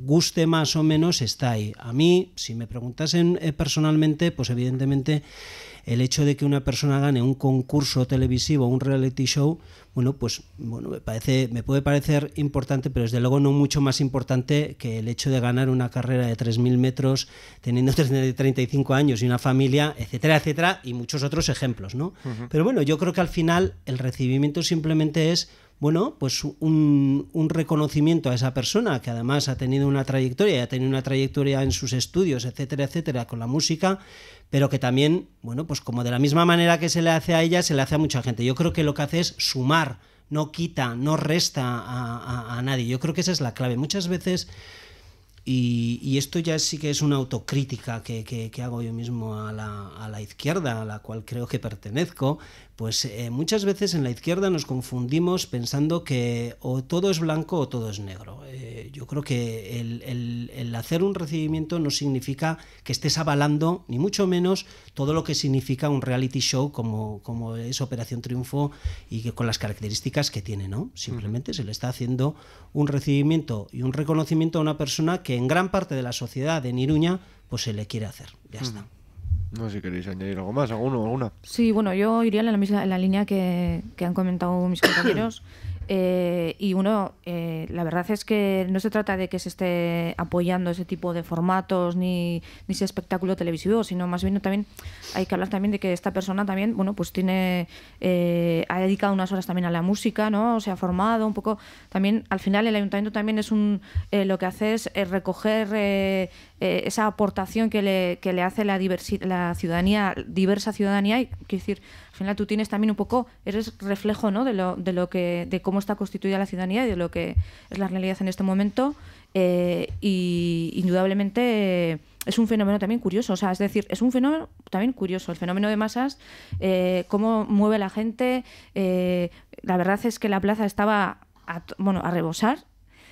guste más o menos está ahí. A mí, si me preguntasen personalmente, pues evidentemente el hecho de que una persona gane un concurso televisivo, un reality show, bueno, pues me puede parecer importante, pero desde luego no mucho más importante que el hecho de ganar una carrera de 3.000 metros teniendo 35 años y una familia, etcétera, etcétera, y muchos otros ejemplos, ¿no? Pero bueno, yo creo que al final el recibimiento simplemente es, bueno, pues un reconocimiento a esa persona que además ha tenido una trayectoria en sus estudios, etcétera, etcétera, con la música, pero que también, bueno, pues como de la misma manera que se le hace a ella, se le hace a mucha gente. Yo creo que lo que hace es sumar, no quita, no resta a nadie. Yo creo que esa es la clave. Muchas veces, y esto ya sí que es una autocrítica que hago yo mismo a la izquierda, a la cual creo que pertenezco, pues muchas veces en la izquierda nos confundimos pensando que o todo es blanco o todo es negro. Yo creo que el hacer un recibimiento no significa que estés avalando, ni mucho menos, todo lo que significa un reality show como es Operación Triunfo y que con las características que tiene, ¿no? Simplemente se le está haciendo un recibimiento y un reconocimiento a una persona que en gran parte de la sociedad en Iruña pues se le quiere hacer. Ya está. No sé si queréis añadir algo más, alguna. Sí, bueno, yo iría en la línea que han comentado mis compañeros. Y la verdad es que no se trata de que se esté apoyando ese tipo de formatos ni ese espectáculo televisivo, sino más bien también hay que hablar también de que esta persona también, bueno, pues ha dedicado unas horas también a la música, ¿no? Se ha formado un poco. También, al final, el ayuntamiento también es lo que hace es recoger esa aportación que le hace la ciudadanía, diversa ciudadanía, y quiero decir, al final tú tienes también un poco, eres reflejo, ¿no? de cómo está constituida la ciudadanía y de lo que es la realidad en este momento, y indudablemente es un fenómeno también curioso, o sea, es decir, es un fenómeno también curioso, el fenómeno de masas, cómo mueve la gente. La verdad es que la plaza estaba a rebosar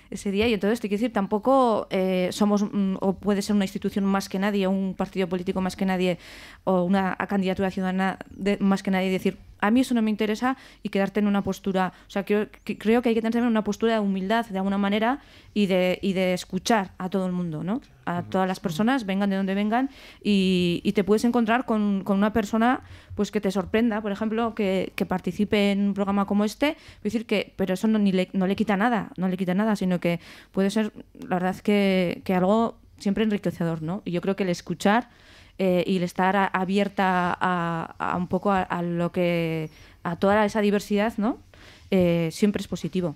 ese día, y entonces te quiero decir, tampoco somos o puede ser una institución más que nadie, o un partido político más que nadie, o una candidatura ciudadana más que nadie, decir, a mí eso no me interesa, y quedarte en una postura. O sea, creo que hay que tener también una postura de humildad de alguna manera, y de escuchar a todo el mundo, ¿no? A todas las personas, vengan de donde vengan, y te puedes encontrar con una persona pues que te sorprenda, por ejemplo, que participe en un programa como este, pero eso no le quita nada, sino que puede ser, la verdad, que algo siempre enriquecedor, ¿no? Y yo creo que el escuchar y el estar abierta a un poco a lo que, a toda esa diversidad, ¿no? Siempre es positivo.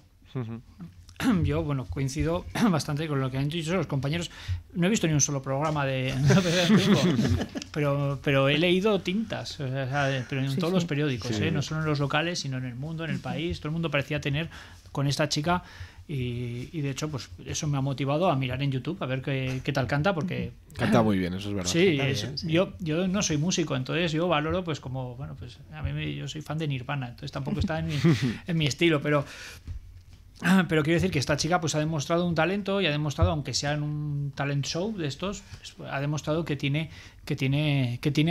Yo, bueno, coincido bastante con lo que han dicho los compañeros. No he visto ni un solo programa de pero he leído tintas, o sea, pero en todos los periódicos, no solo en los locales, sino en el mundo, en el país. Todo el mundo parecía tener con esta chica, y de hecho, pues eso me ha motivado a mirar en YouTube a ver qué tal canta, porque canta muy bien, eso es verdad. Sí, bien, sí. Yo no soy músico, entonces yo valoro, pues como, bueno, pues yo soy fan de Nirvana, entonces tampoco está en mi estilo, pero quiero decir que esta chica pues ha demostrado un talento, y ha demostrado, aunque sea en un talent show de estos, pues, ha demostrado que tiene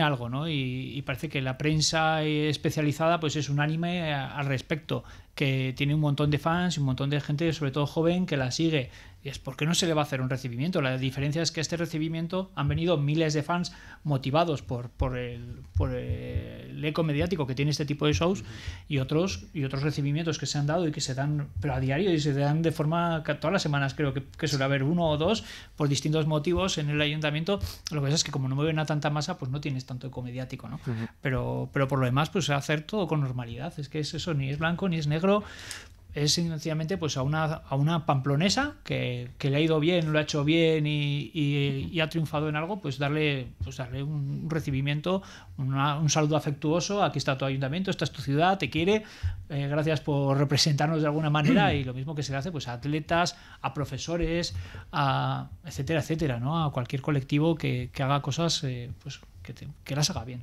algo, ¿no? Y parece que la prensa especializada pues es unánime al respecto, que tiene un montón de fans y un montón de gente, sobre todo joven, que la sigue. Y es, ¿por qué no se le va a hacer un recibimiento? La diferencia es que este recibimiento han venido miles de fans motivados por el eco mediático que tiene este tipo de shows, y otros recibimientos que se han dado y que se dan, pero a diario, y se dan de forma, todas las semanas creo que suele haber uno o dos por distintos motivos en el ayuntamiento. Lo que pasa es que como no mueven a tanta masa, pues no tienes tanto eco mediático, ¿no? Pero por lo demás, pues hacer todo con normalidad. Es que es eso, ni es blanco ni es negro. Es sencillamente pues a una pamplonesa que le ha ido bien, lo ha hecho bien y ha triunfado en algo, pues darle un recibimiento, un saludo afectuoso. Aquí está tu ayuntamiento, esta es tu ciudad, te quiere, gracias por representarnos de alguna manera. Y lo mismo que se le hace pues a atletas, a profesores, a etcétera, etcétera, ¿no? A cualquier colectivo que haga cosas pues que las haga bien.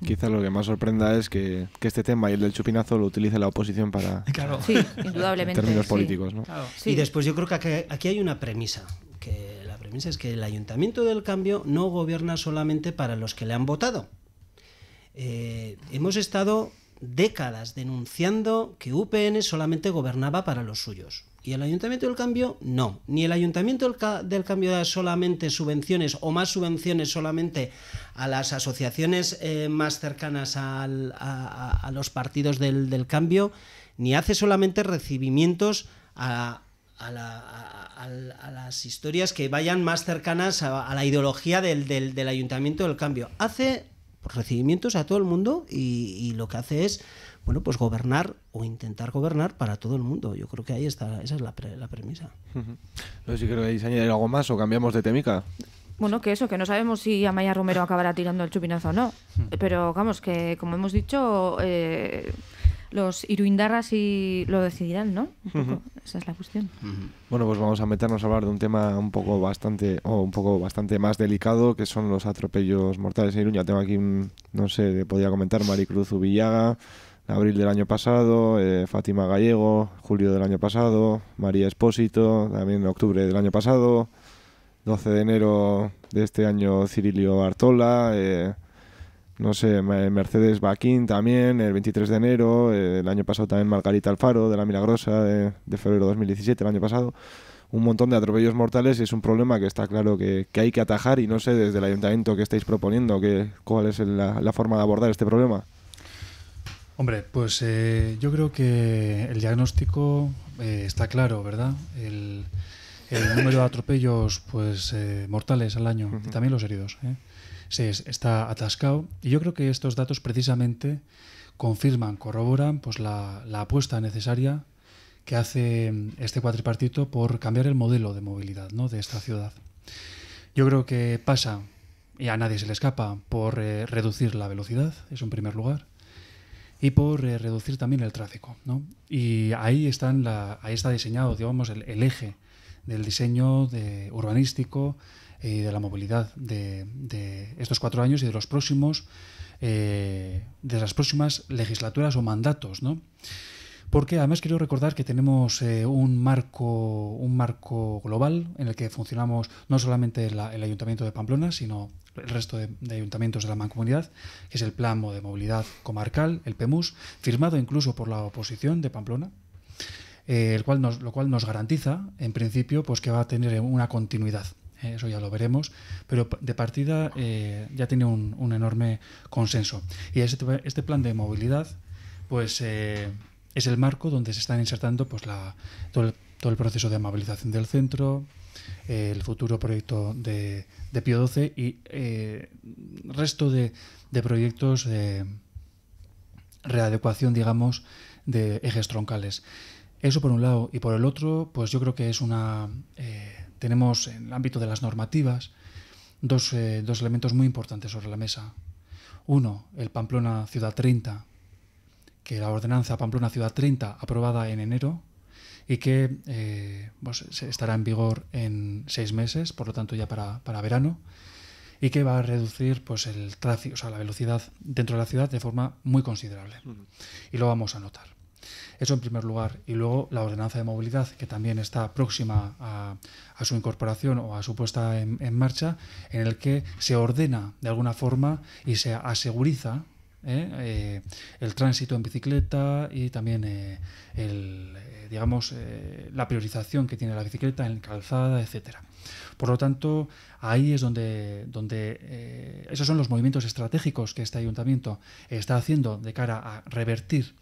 Quizás lo que más sorprenda es que este tema y el del chupinazo lo utilice la oposición para claro. Sí, indudablemente, en términos políticos, ¿no? Claro. Sí. Y después yo creo que aquí hay una premisa, que la premisa es que el Ayuntamiento del Cambio no gobierna solamente para los que le han votado. Hemos estado décadas denunciando que UPN solamente gobernaba para los suyos. Y el Ayuntamiento del Cambio, no. Ni el Ayuntamiento del Cambio da solamente subvenciones o más subvenciones solamente a las asociaciones más cercanas a los partidos del Cambio, ni hace solamente recibimientos a las historias que vayan más cercanas a la ideología del Ayuntamiento del Cambio. Hace recibimientos a todo el mundo y lo que hace es, bueno, pues gobernar o intentar gobernar para todo el mundo. Yo creo que ahí está, esa es la premisa. No sé si queréis añadir algo más o cambiamos de temica. Bueno, que no sabemos si Amaia Romero acabará tirando el chupinazo o no. Pero vamos, que como hemos dicho, los iruindarras y lo decidirán, ¿no? Un poco, esa es la cuestión. Bueno, pues vamos a meternos a hablar de un tema un poco bastante más delicado, que son los atropellos mortales en Iruña. Tengo aquí, no sé, podría comentar Maricruz Ubillaga, abril del año pasado, Fátima Gallego, julio del año pasado, María Espósito, también en octubre del año pasado, 12 de enero de este año Cirilio Bartola, no sé, Mercedes Baquín también, el 23 de enero, el año pasado también Margarita Alfaro, de la Milagrosa, de febrero de 2017, el año pasado. Un montón de atropellos mortales y es un problema que está claro que hay que atajar y no sé desde el ayuntamiento qué estáis proponiendo, cuál es la forma de abordar este problema. Hombre, pues yo creo que el diagnóstico está claro, ¿verdad? El número de atropellos pues mortales al año y también los heridos, está atascado y yo creo que estos datos precisamente corroboran pues la apuesta necesaria que hace este cuatripartito por cambiar el modelo de movilidad, ¿no?, de esta ciudad. Yo creo que pasa, y a nadie se le escapa, por reducir la velocidad, eso en primer lugar, y por reducir también el tráfico, ¿no? Y ahí está diseñado, digamos, el eje del diseño urbanístico y de la movilidad de estos 4 años y de los próximos, de las próximas legislaturas o mandatos, ¿no? Porque además quiero recordar que tenemos un marco global en el que funcionamos no solamente el Ayuntamiento de Pamplona, sino el resto de ayuntamientos de la Mancomunidad, que es el Plan de Movilidad Comarcal, el PEMUS, firmado incluso por la oposición de Pamplona, lo cual nos garantiza, en principio, pues que va a tener una continuidad. Eso ya lo veremos, pero de partida ya tiene un enorme consenso. Y este plan de movilidad, pues es el marco donde se están insertando pues todo el proceso de amabilización del centro, el futuro proyecto de Pío XII y resto de proyectos de readecuación, digamos, de ejes troncales. Eso por un lado. Y por el otro, pues yo creo que es tenemos en el ámbito de las normativas dos elementos muy importantes sobre la mesa. Uno, el Pamplona Ciudad 30, que la ordenanza Pamplona Ciudad 30, aprobada en enero, y que pues estará en vigor en 6 meses, por lo tanto ya para verano, y que va a reducir pues el tráfico, o sea, la velocidad dentro de la ciudad de forma muy considerable. Y lo vamos a notar. Eso en primer lugar. Y luego la ordenanza de movilidad, que también está próxima a su incorporación o a su puesta en marcha, en el que se ordena de alguna forma y se aseguriza el tránsito en bicicleta y también la priorización que tiene la bicicleta en calzada, etcétera. Por lo tanto, ahí es donde esos son los movimientos estratégicos que este ayuntamiento está haciendo de cara a revertir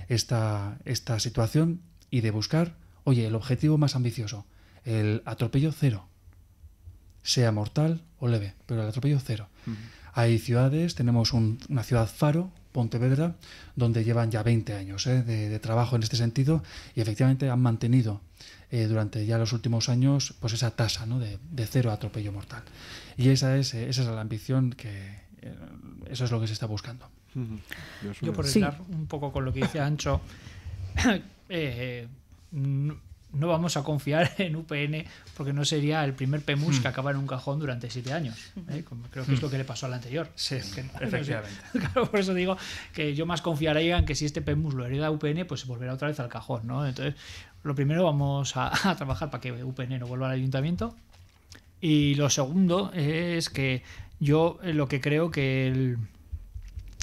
esta situación y de buscar, el objetivo más ambicioso, el atropello cero, sea mortal o leve, pero el atropello cero. Hay ciudades, tenemos una ciudad faro, Pontevedra, donde llevan ya 20 años de trabajo en este sentido y efectivamente han mantenido durante ya los últimos años pues esa tasa, ¿no?, de cero atropello mortal. Y esa es la ambición eso es lo que se está buscando. Yo por estar un poco con lo que dice Ancho, no vamos a confiar en UPN porque no sería el primer PEMUS que acaba en un cajón durante 7 años. Creo que es lo que le pasó al anterior. Sí, efectivamente. Claro, por eso digo que yo más confiaría en que si este PEMUS lo hereda UPN, pues se volverá otra vez al cajón, ¿no? Entonces, lo primero vamos a trabajar para que UPN no vuelva al ayuntamiento. Y lo segundo es que yo lo que creo que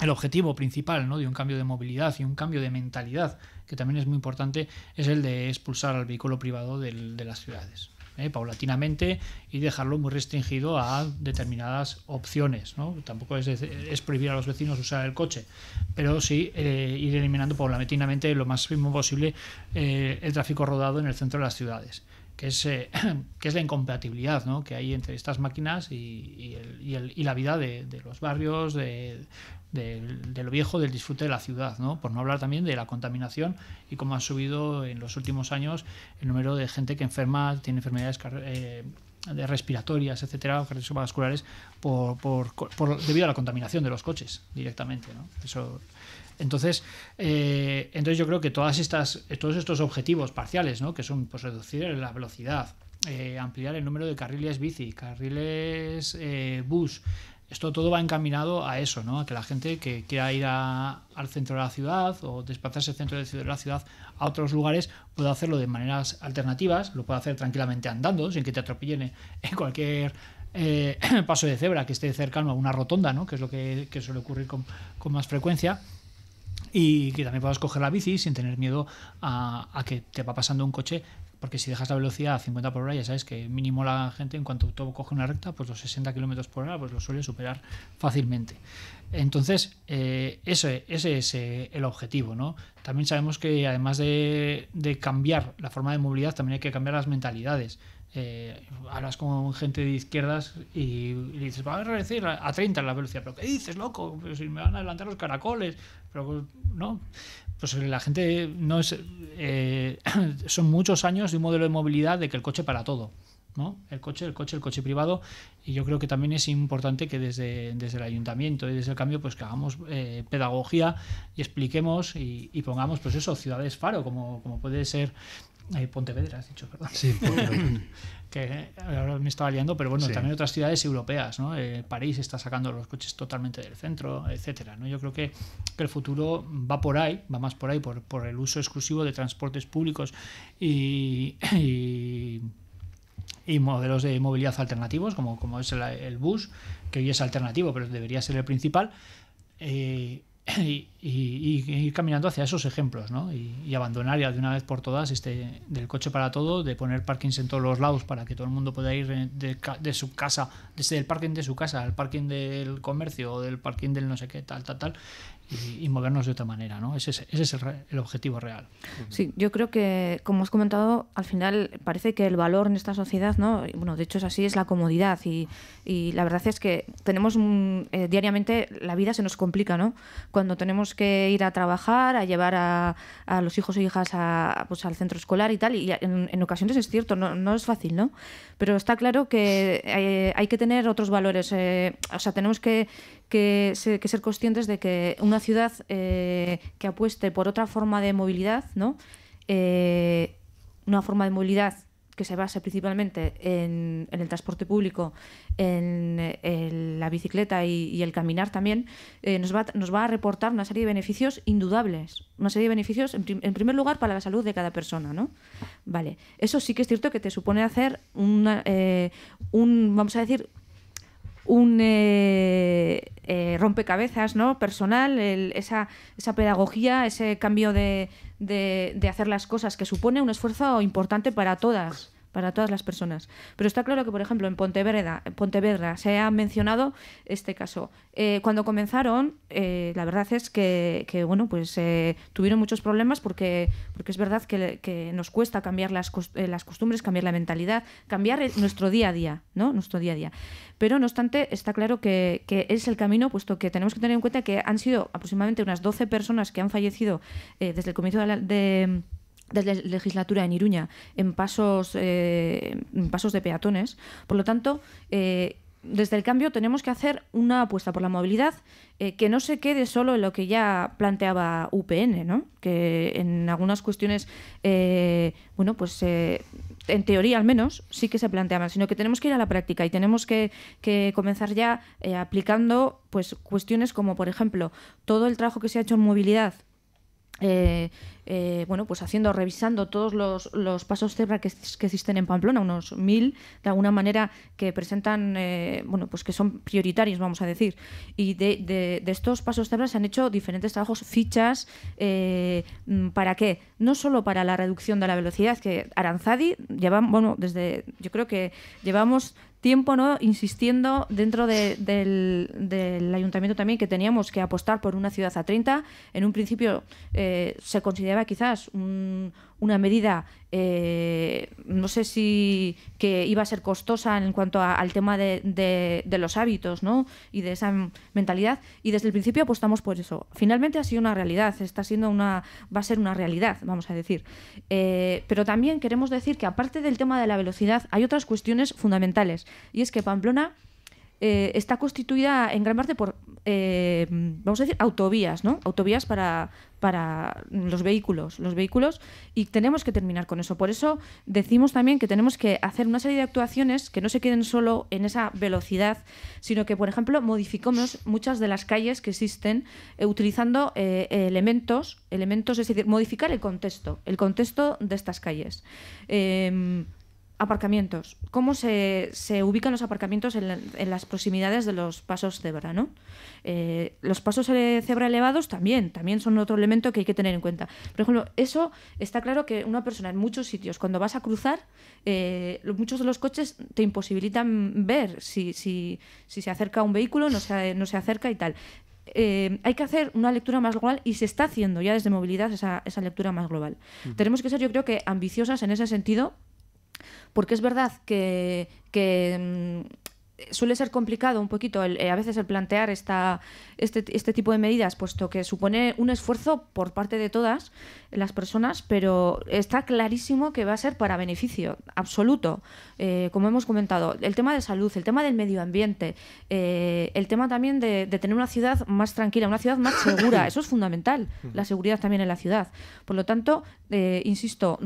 el objetivo principal, ¿no?, de un cambio de movilidad y un cambio de mentalidad, que también es muy importante, es el de expulsar al vehículo privado de las ciudades, paulatinamente, y dejarlo muy restringido a determinadas opciones, ¿no? Tampoco es prohibir a los vecinos usar el coche, pero sí ir eliminando paulatinamente lo más posible el tráfico rodado en el centro de las ciudades, que es la incompatibilidad, ¿no?, que hay entre estas máquinas y la vida de los barrios, de lo viejo, del disfrute de la ciudad, ¿no? Por no hablar también de la contaminación y cómo ha subido en los últimos años el número de gente que enferma, tiene enfermedades de respiratorias, etcétera, cardiovasculares, debido a la contaminación de los coches directamente, ¿no? Entonces yo creo que todos estos objetivos parciales, ¿no?, que son, pues, reducir la velocidad, ampliar el número de carriles bici, carriles bus, esto todo va encaminado a eso, ¿no?, a que la gente que quiera ir al centro de la ciudad o desplazarse al centro de la ciudad a otros lugares pueda hacerlo de maneras alternativas, lo pueda hacer tranquilamente andando, sin que te atropellen en cualquier paso de cebra que esté cercano a una rotonda, ¿no?, que es lo que suele ocurrir con más frecuencia. Y que también puedas coger la bici sin tener miedo a que te va pasando un coche, porque si dejas la velocidad a 50 por hora, ya sabes que mínimo la gente, en cuanto todo coge una recta, pues los 60 kilómetros por hora pues lo suele superar fácilmente. Entonces, ese es el objetivo, ¿no? También sabemos que además de cambiar la forma de movilidad, también hay que cambiar las mentalidades. Hablas con gente de izquierdas y dices, va a reducir a 30 la velocidad, pero ¿qué dices, loco? Pero si me van a adelantar los caracoles, pero no, pues la gente no es son muchos años de un modelo de movilidad de que el coche para todo, ¿no? El coche privado, y yo creo que también es importante que desde el ayuntamiento y desde el cambio, pues que hagamos pedagogía y expliquemos y pongamos, pues eso, ciudades faro, como puede ser Pontevedra, has dicho, perdón. Sí, Pontevedra. Que ahora me estaba liando, pero bueno, sí, también otras ciudades europeas, ¿no? París está sacando los coches totalmente del centro, etcétera, ¿no? Yo creo que el futuro va más por ahí, por el uso exclusivo de transportes públicos y modelos de movilidad alternativos, como es el bus, que hoy es alternativo, pero debería ser el principal. Y ir caminando hacia esos ejemplos, ¿no? Y abandonar ya de una vez por todas del coche para todo, de poner parkings en todos los lados para que todo el mundo pueda ir de su casa, desde el parking de su casa al parking del comercio o del parking del no sé qué, tal, y movernos de otra manera, ¿no? Ese es el objetivo real. Sí, yo creo que, como has comentado, al final parece que el valor en esta sociedad, ¿no? Bueno, de hecho es así, es la comodidad, y la verdad es que tenemos diariamente, la vida se nos complica, ¿no? Cuando tenemos que ir a trabajar, a llevar a los hijos e hijas pues al centro escolar y tal, y en ocasiones es cierto, no es fácil, ¿no? Pero está claro que hay que tener otros valores, o sea, tenemos que ser conscientes de que una ciudad que apueste por otra forma de movilidad, ¿no? Una forma de movilidad que se base principalmente en el transporte público, en la bicicleta y el caminar también, nos va a reportar una serie de beneficios indudables. Una serie de beneficios, en primer lugar, para la salud de cada persona, ¿no? Vale. Eso sí que es cierto que te supone hacer vamos a decir, un rompecabezas, ¿no? Personal, esa pedagogía, ese cambio de hacer las cosas, que supone un esfuerzo importante para todas las personas. Pero está claro que, por ejemplo, en Pontevedra se ha mencionado este caso. Cuando comenzaron, la verdad es que bueno, pues tuvieron muchos problemas porque es verdad que nos cuesta cambiar las costumbres, cambiar la mentalidad, cambiar nuestro día a día, ¿no? Nuestro día a día. Pero, no obstante, está claro que es el camino, puesto que tenemos que tener en cuenta que han sido aproximadamente unas 12 personas que han fallecido desde el comienzo de la legislatura en Iruña en pasos de peatones. Por lo tanto, desde el cambio tenemos que hacer una apuesta por la movilidad que no se quede solo en lo que ya planteaba UPN, ¿no? Que en algunas cuestiones, bueno, pues en teoría al menos sí que se planteaban, sino que tenemos que ir a la práctica y tenemos que comenzar ya aplicando pues cuestiones como, por ejemplo, todo el trabajo que se ha hecho en movilidad bueno, pues revisando todos los pasos cebra que existen en Pamplona, unos 1000, de alguna manera, que presentan, bueno, pues que son prioritarios, vamos a decir. Y de estos pasos cebra se han hecho diferentes trabajos, fichas, ¿para qué? No solo para la reducción de la velocidad, que Aranzadi yo creo que llevamos tiempo, ¿no?, insistiendo dentro del ayuntamiento también, que teníamos que apostar por una ciudad a 30. En un principio se consideraba quizás una medida, no sé si que iba a ser costosa en cuanto al tema de los hábitos, ¿no?, y de esa mentalidad, y desde el principio apostamos por eso. Finalmente ha sido una realidad, va a ser una realidad, vamos a decir. Pero también queremos decir que, aparte del tema de la velocidad, hay otras cuestiones fundamentales, y es que Pamplona está constituida en gran parte por, vamos a decir, autovías, ¿no? Autovías para los vehículos, y tenemos que terminar con eso. Por eso decimos también que tenemos que hacer una serie de actuaciones que no se queden solo en esa velocidad, sino que, por ejemplo, modificamos muchas de las calles que existen utilizando elementos, es decir, modificar el contexto de estas calles. Aparcamientos. ¿Cómo se ubican los aparcamientos en las proximidades de los pasos cebra, ¿no? Los pasos cebra elevados también son otro elemento que hay que tener en cuenta. Por ejemplo, eso está claro que una persona en muchos sitios, cuando vas a cruzar, muchos de los coches te imposibilitan ver si se acerca un vehículo, no se acerca y tal. Hay que hacer una lectura más global, y se está haciendo ya desde movilidad esa lectura más global. Tenemos que ser, yo creo que, ambiciosas en ese sentido, porque es verdad que suele ser complicado un poquito a veces el plantear este tipo de medidas, puesto que supone un esfuerzo por parte de todas las personas, pero está clarísimo que va a ser para beneficio absoluto. Como hemos comentado, el tema de salud, el tema del medio ambiente, el tema también de tener una ciudad más tranquila, una ciudad más segura. Eso es fundamental, la seguridad también en la ciudad. Por lo tanto, insisto,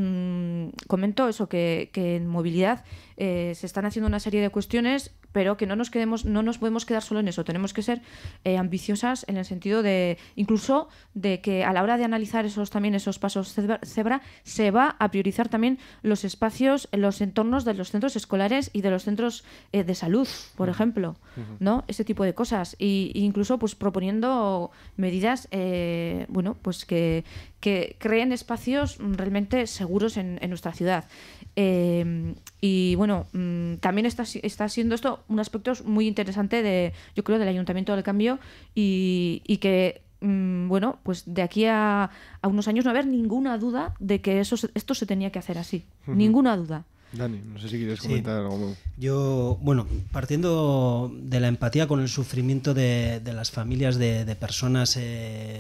comento eso, que en movilidad se están haciendo una serie de cuestiones, pero que no nos podemos quedar solo en eso. Tenemos que ser ambiciosas en el sentido de, incluso, de que a la hora de analizar esos pasos cebra, se va a priorizar también los espacios, los entornos de los centros escolares y de los centros de salud, por ejemplo, ¿no? Ese tipo de cosas. Y incluso, pues, proponiendo medidas, bueno, pues que creen espacios realmente seguros en nuestra ciudad. Y bueno, también está siendo esto un aspecto muy interesante yo creo, del Ayuntamiento del Cambio, y que bueno, pues de aquí a unos años no haber ninguna duda de que esto se tenía que hacer así. Ninguna duda. Dani, no sé si quieres comentar algo. Yo, bueno, partiendo de la empatía con el sufrimiento de las familias de personas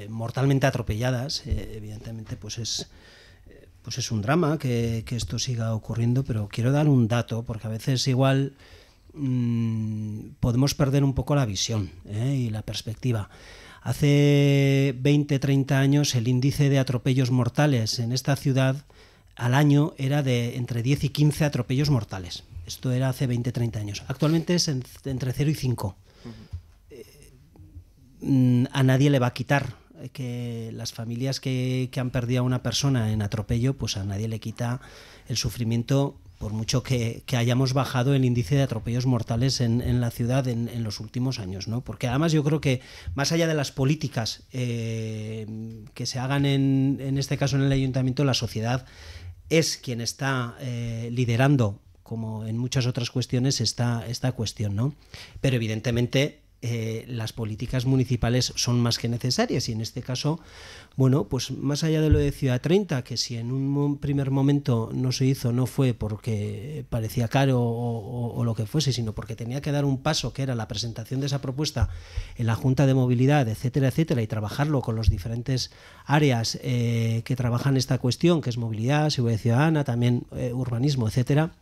mortalmente atropelladas, evidentemente pues es un drama que esto siga ocurriendo, pero quiero dar un dato, porque a veces igual podemos perder un poco la visión y la perspectiva. Hace 20-30 años el índice de atropellos mortales en esta ciudad al año era de entre 10 y 15 atropellos mortales. Esto era hace 20-30 años. Actualmente es entre 0 y 5. A nadie le va a quitar que las familias que han perdido a una persona en atropello, pues a nadie le quita el sufrimiento, por mucho que hayamos bajado el índice de atropellos mortales en la ciudad en los últimos años, ¿no? Porque además yo creo que, más allá de las políticas que se hagan en este caso en el ayuntamiento, la sociedad es quien está liderando, como en muchas otras cuestiones, esta cuestión, ¿no? Pero evidentemente las políticas municipales son más que necesarias, y en este caso, bueno, pues más allá de lo de Ciudad 30, que si en un primer momento no se hizo, no fue porque parecía caro o lo que fuese, sino porque tenía que dar un paso, que era la presentación de esa propuesta en la Junta de Movilidad, etcétera, etcétera, y trabajarlo con los diferentes áreas que trabajan esta cuestión, que es movilidad, seguridad ciudadana, también urbanismo, etcétera.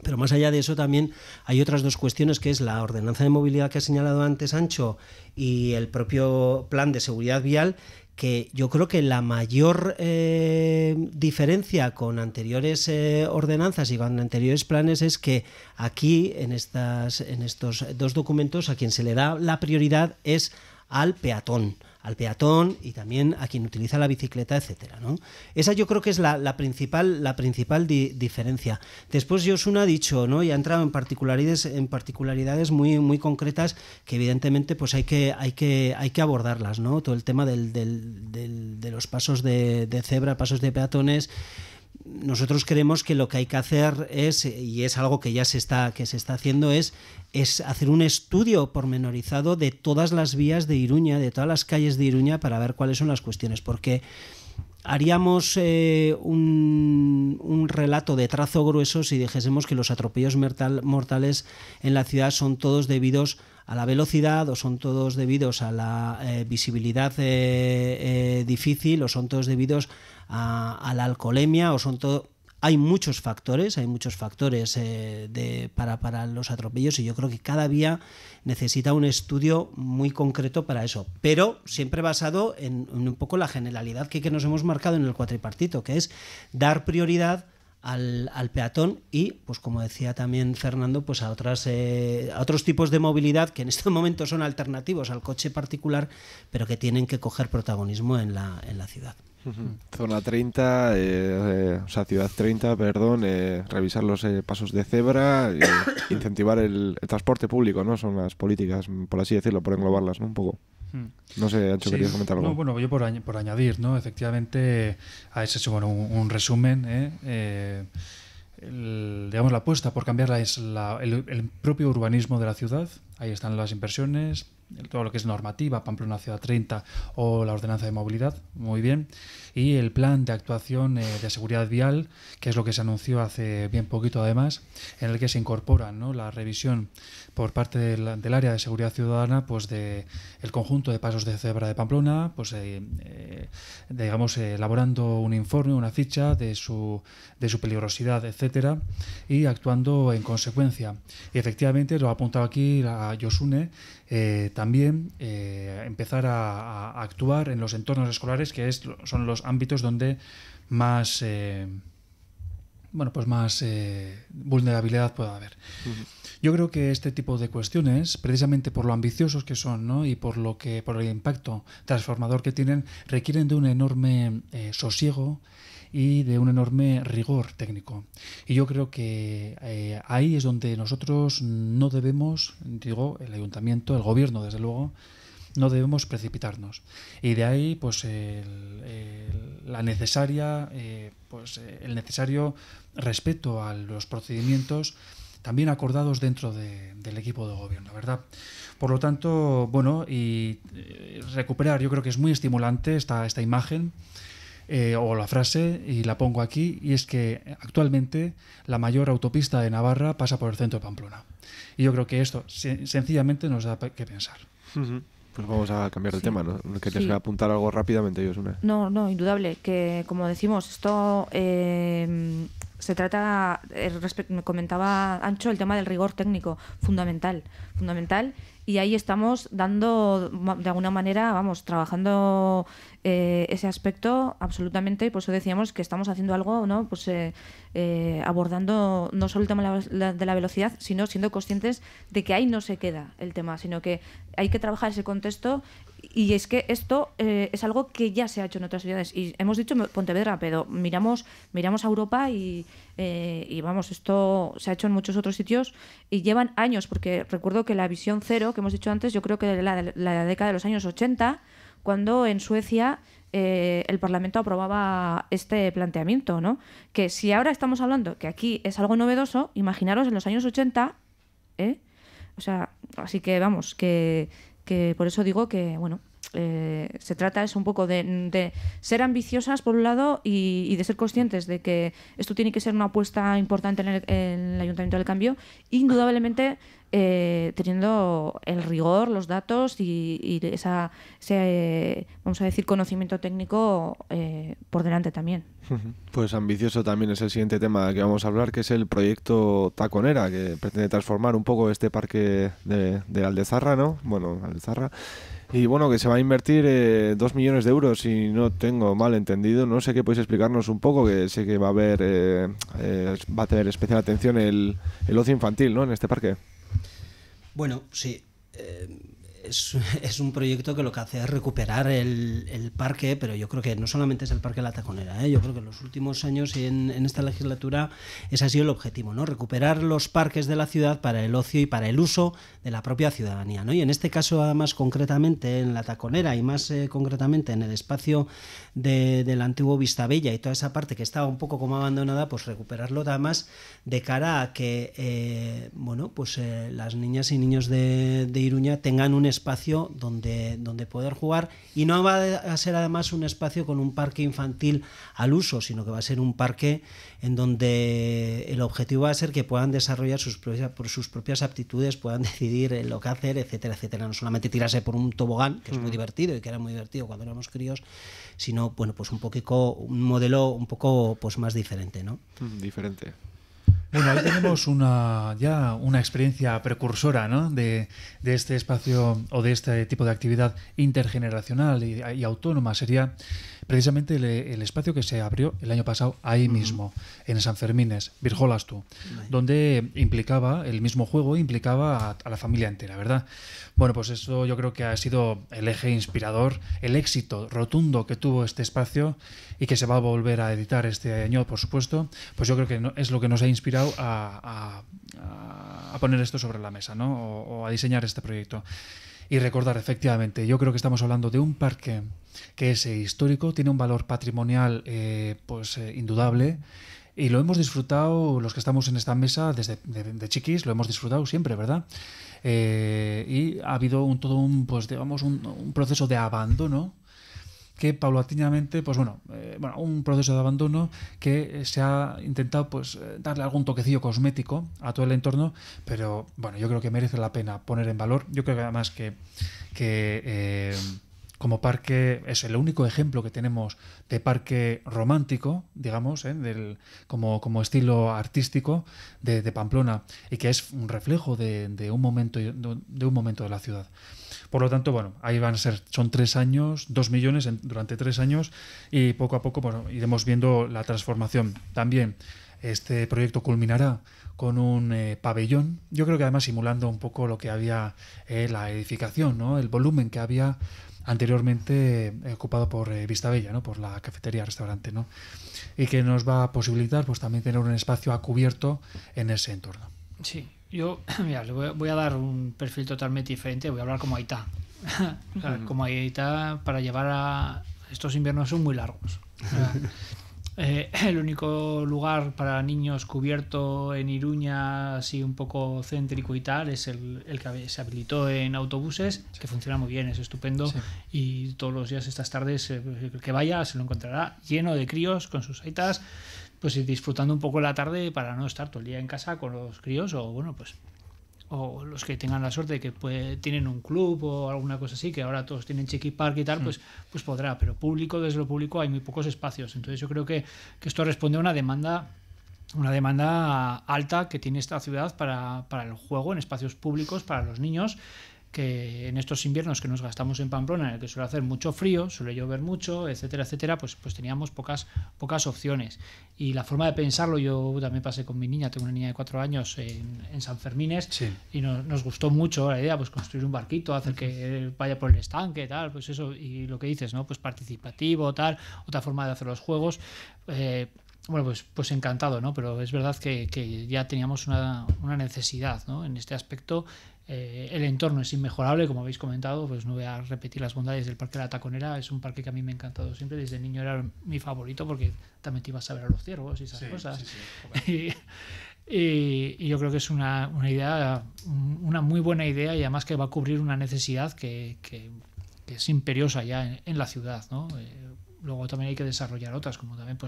Pero más allá de eso también hay otras dos cuestiones, que es la ordenanza de movilidad que ha señalado antes Ancho y el propio plan de seguridad vial, que yo creo que la mayor diferencia con anteriores ordenanzas y con anteriores planes es que aquí, en estos dos documentos, a quien se le da la prioridad es al peatón, al peatón y también a quien utiliza la bicicleta, etcétera, ¿no? Esa yo creo que es la principal diferencia. Después Josune ha dicho, ¿no? Y ha entrado en particularidades muy concretas que evidentemente pues hay que abordarlas, ¿no? Todo el tema de los pasos de cebra, pasos de peatones. Nosotros creemos que lo que hay que hacer es, y es algo que se está haciendo, es hacer un estudio pormenorizado de todas las vías de Iruña, de todas las calles de Iruña, para ver cuáles son las cuestiones, porque haríamos un relato de trazo grueso si dijésemos que los atropellos mortales en la ciudad son todos debidos a la velocidad, o son todos debidos a la visibilidad difícil, o son todos debidos a la alcoholemia, o son todo. Hay muchos factores para los atropellos, y yo creo que cada vía necesita un estudio muy concreto para eso, pero siempre basado en un poco la generalidad que nos hemos marcado en el cuatripartito, que es dar prioridad al peatón y, pues como decía también Fernando, pues a otros tipos de movilidad que en este momento son alternativos al coche particular, pero que tienen que coger protagonismo en la ciudad. Zona 30, o sea, Ciudad 30, perdón, revisar los pasos de cebra, incentivar el transporte público, ¿no? Son las políticas, por así decirlo, por englobarlas, ¿no? Un poco. No sé, Ancho, querías comentar algo. No, bueno, yo por añadir, ¿no? Efectivamente, has hecho un resumen, digamos, la apuesta por cambiar el propio urbanismo de la ciudad. Ahí están las inversiones, todo lo que es normativa, Pamplona Ciudad 30 o la ordenanza de movilidad, muy bien. Y el plan de actuación de seguridad vial, que es lo que se anunció hace bien poquito además, en el que se incorpora, ¿no?, la revisión por parte del área de seguridad ciudadana, pues de el conjunto de pasos de cebra de Pamplona, pues digamos, elaborando un informe, una ficha de su peligrosidad, etcétera, y actuando en consecuencia. Y efectivamente, lo ha apuntado aquí a Josune, también empezar a actuar en los entornos escolares, que son los ámbitos donde más vulnerabilidad puede haber. Yo creo que este tipo de cuestiones, precisamente por lo ambiciosos que son, ¿no?, y por el impacto transformador que tienen, requieren de un enorme sosiego y de un enorme rigor técnico. Y yo creo que ahí es donde nosotros no debemos, digo, el ayuntamiento, el gobierno, desde luego, no debemos precipitarnos. Y de ahí, pues, el necesario respeto a los procedimientos también acordados dentro del equipo de gobierno, ¿verdad? Por lo tanto, bueno, y recuperar, yo creo que es muy estimulante esta imagen, o la frase, y la pongo aquí, y es que actualmente la mayor autopista de Navarra pasa por el centro de Pamplona. Y yo creo que esto sencillamente nos da que pensar. Pues vamos a cambiar de tema, ¿no? ¿Querías apuntar algo rápidamente, Josune? No, indudable, que como decimos, esto se trata, me comentaba Ancho, el tema del rigor técnico, fundamental, y ahí estamos dando, de alguna manera, trabajando ese aspecto absolutamente, y por eso decíamos que estamos haciendo algo, ¿no? Pues abordando no solo el tema de la velocidad, sino siendo conscientes de que ahí no se queda el tema, sino que hay que trabajar ese contexto. Y es que esto es algo que ya se ha hecho en otras ciudades. Y hemos dicho Pontevedra, pero miramos a Europa y esto se ha hecho en muchos otros sitios y llevan años, porque recuerdo que la visión cero que hemos dicho antes, yo creo que de la década de los años 80, cuando en Suecia el Parlamento aprobaba este planteamiento, ¿no? Que si ahora estamos hablando que aquí es algo novedoso, imaginaros en los años 80, o sea, así que que por eso digo que, bueno, se trata un poco de ser ambiciosas por un lado y de ser conscientes de que esto tiene que ser una apuesta importante en el Ayuntamiento del Cambio, indudablemente teniendo el rigor, los datos y ese, vamos a decir, conocimiento técnico por delante también. Pues ambicioso también es el siguiente tema que vamos a hablar, que es el proyecto Taconera, que pretende transformar un poco este parque de Aldezarra, ¿no? Bueno, Aldezarra. Y bueno, que se va a invertir 2 millones de euros, si no tengo mal entendido. No sé qué podéis explicarnos un poco, que sé que va a tener especial atención el ocio infantil, ¿no?, en este parque. Bueno, sí. es un proyecto que lo que hace es recuperar el parque, pero yo creo que no solamente es el Parque La Taconera, yo creo que en los últimos años y en esta legislatura ese ha sido el objetivo, ¿no? Recuperar los parques de la ciudad para el ocio y para el uso de la propia ciudadanía, ¿no? Y en este caso, además, concretamente en La Taconera y más concretamente en el espacio del antiguo Vistabella y toda esa parte que estaba un poco como abandonada, pues recuperarlo además de cara a que las niñas y niños de Iruña tengan un espacio donde poder jugar, y no va a ser además un espacio con un parque infantil al uso, sino que va a ser un parque en donde el objetivo va a ser que puedan desarrollar sus propias aptitudes, puedan decidir lo que hacer, etcétera, etcétera. No solamente tirarse por un tobogán, que es muy divertido y que era muy divertido cuando éramos críos, sino un modelo un poco pues más diferente, ¿no? Diferente. Bueno, ahí tenemos una experiencia precursora, ¿no? de este espacio o de este tipo de actividad intergeneracional y autónoma. Sería precisamente el espacio que se abrió el año pasado ahí mismo, en San Fermines, Virjolastu, donde el mismo juego implicaba a la familia entera, ¿verdad? Bueno, pues eso yo creo que ha sido el eje inspirador, el éxito rotundo que tuvo este espacio y que se va a volver a editar este año, por supuesto. Pues yo creo que es lo que nos ha inspirado a poner esto sobre la mesa, ¿no? O a diseñar este proyecto. Y recordar, efectivamente, yo creo que estamos hablando de un parque que es histórico, tiene un valor patrimonial indudable, y lo hemos disfrutado, los que estamos en esta mesa desde de chiquis, lo hemos disfrutado siempre, ¿verdad? Y ha habido un proceso de abandono que paulatinamente, un proceso de abandono que se ha intentado darle algún toquecillo cosmético a todo el entorno, pero bueno, yo creo que merece la pena poner en valor. Yo creo que además que como parque es el único ejemplo que tenemos de parque romántico, digamos, como estilo artístico de Pamplona, y que es un reflejo de un momento de la ciudad. Por lo tanto, bueno, ahí son 3 años, 2 millones durante 3 años, y poco a poco iremos viendo la transformación. También este proyecto culminará con un pabellón, yo creo que además simulando un poco lo que había la edificación, ¿no? El volumen que había anteriormente ocupado por Vistabella, ¿no? Por la cafetería-restaurante, ¿no? Y que nos va a posibilitar también tener un espacio a cubierto en ese entorno. Sí, yo le voy a dar un perfil totalmente diferente, voy a hablar como Aitá. O sea, como Aitá, para llevar a estos inviernos son muy largos. El único lugar para niños cubierto en Iruña, así un poco céntrico y tal, es el que se habilitó en autobuses, que funciona muy bien, es estupendo, sí. Y todos los días, estas tardes, el que vaya se lo encontrará lleno de críos con sus aitas, pues disfrutando un poco la tarde para no estar todo el día en casa con los críos, o los que tengan la suerte de que tienen un club o alguna cosa así, que ahora todos tienen chiqui park y tal, pues podrá, pero desde lo público hay muy pocos espacios. Entonces yo creo que esto responde a una demanda alta que tiene esta ciudad para el juego en espacios públicos para los niños, que en estos inviernos que nos gastamos en Pamplona, en el que suele hacer mucho frío, suele llover mucho, etcétera, etcétera, pues teníamos pocas opciones. Y la forma de pensarlo, yo también pasé con mi niña, tengo una niña de 4 años en San Fermines, sí. Y nos gustó mucho la idea, construir un barquito, hacer que vaya por el estanque, tal, pues eso, y lo que dices, ¿no? Pues participativo, tal, otra forma de hacer los juegos. Pues encantado, ¿no? Pero es verdad que ya teníamos una necesidad, ¿no? En este aspecto. El entorno es inmejorable, como habéis comentado, pues no voy a repetir las bondades del Parque de la Taconera. Es un parque que a mí me ha encantado siempre, desde niño era mi favorito, porque también te ibas a ver a los ciervos y esas cosas. Sí, y yo creo que es una idea, una muy buena idea, y además que va a cubrir una necesidad que es imperiosa ya en la ciudad, ¿no? Luego también hay que desarrollar otras, como también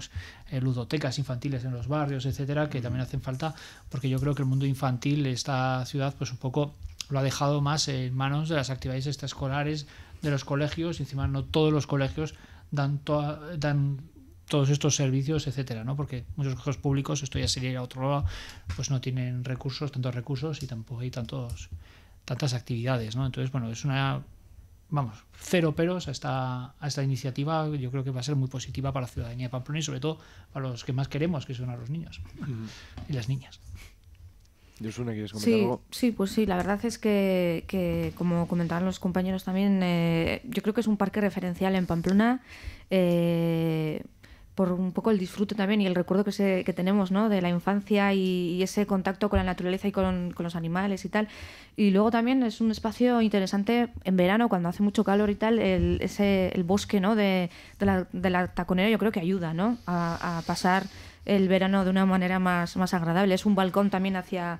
ludotecas infantiles en los barrios, etcétera, que también hacen falta, porque yo creo que el mundo infantil, esta ciudad, un poco lo ha dejado más en manos de las actividades extraescolares de los colegios, y encima no todos los colegios dan todos estos servicios, etcétera, ¿no? Porque muchos colegios públicos, esto ya sería ir a otro lado, pues no tienen tantos recursos, y tampoco hay tantas actividades, ¿no? Entonces, es cero peros a esta iniciativa. Yo creo que va a ser muy positiva para la ciudadanía de Pamplona, y sobre todo para los que más queremos, que son a los niños y las niñas. Josune, ¿quieres comentar algo? Sí, pues sí, la verdad es que como comentaban los compañeros también, yo creo que es un parque referencial en Pamplona, por un poco el disfrute también y el recuerdo que tenemos, ¿no?, de la infancia y ese contacto con la naturaleza y con los animales y tal. Y luego también es un espacio interesante en verano, cuando hace mucho calor y tal, el bosque, ¿no?, de la Taconera, yo creo que ayuda, ¿no?, a pasar el verano de una manera más agradable. Es un balcón también hacia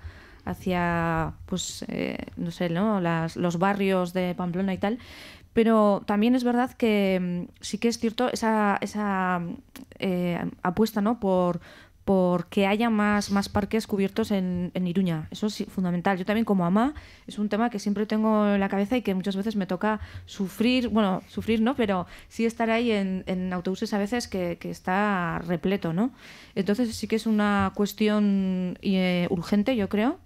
pues no sé, ¿no?, los barrios de Pamplona y tal. Pero también es verdad que sí que es cierto esa apuesta, ¿no?, por que haya más parques cubiertos en Iruña. Eso es fundamental. Yo también, como ama, es un tema que siempre tengo en la cabeza y que muchas veces me toca sufrir no, pero sí estar ahí en autobuses a veces que está repleto, ¿no? Entonces sí que es una cuestión urgente, yo creo.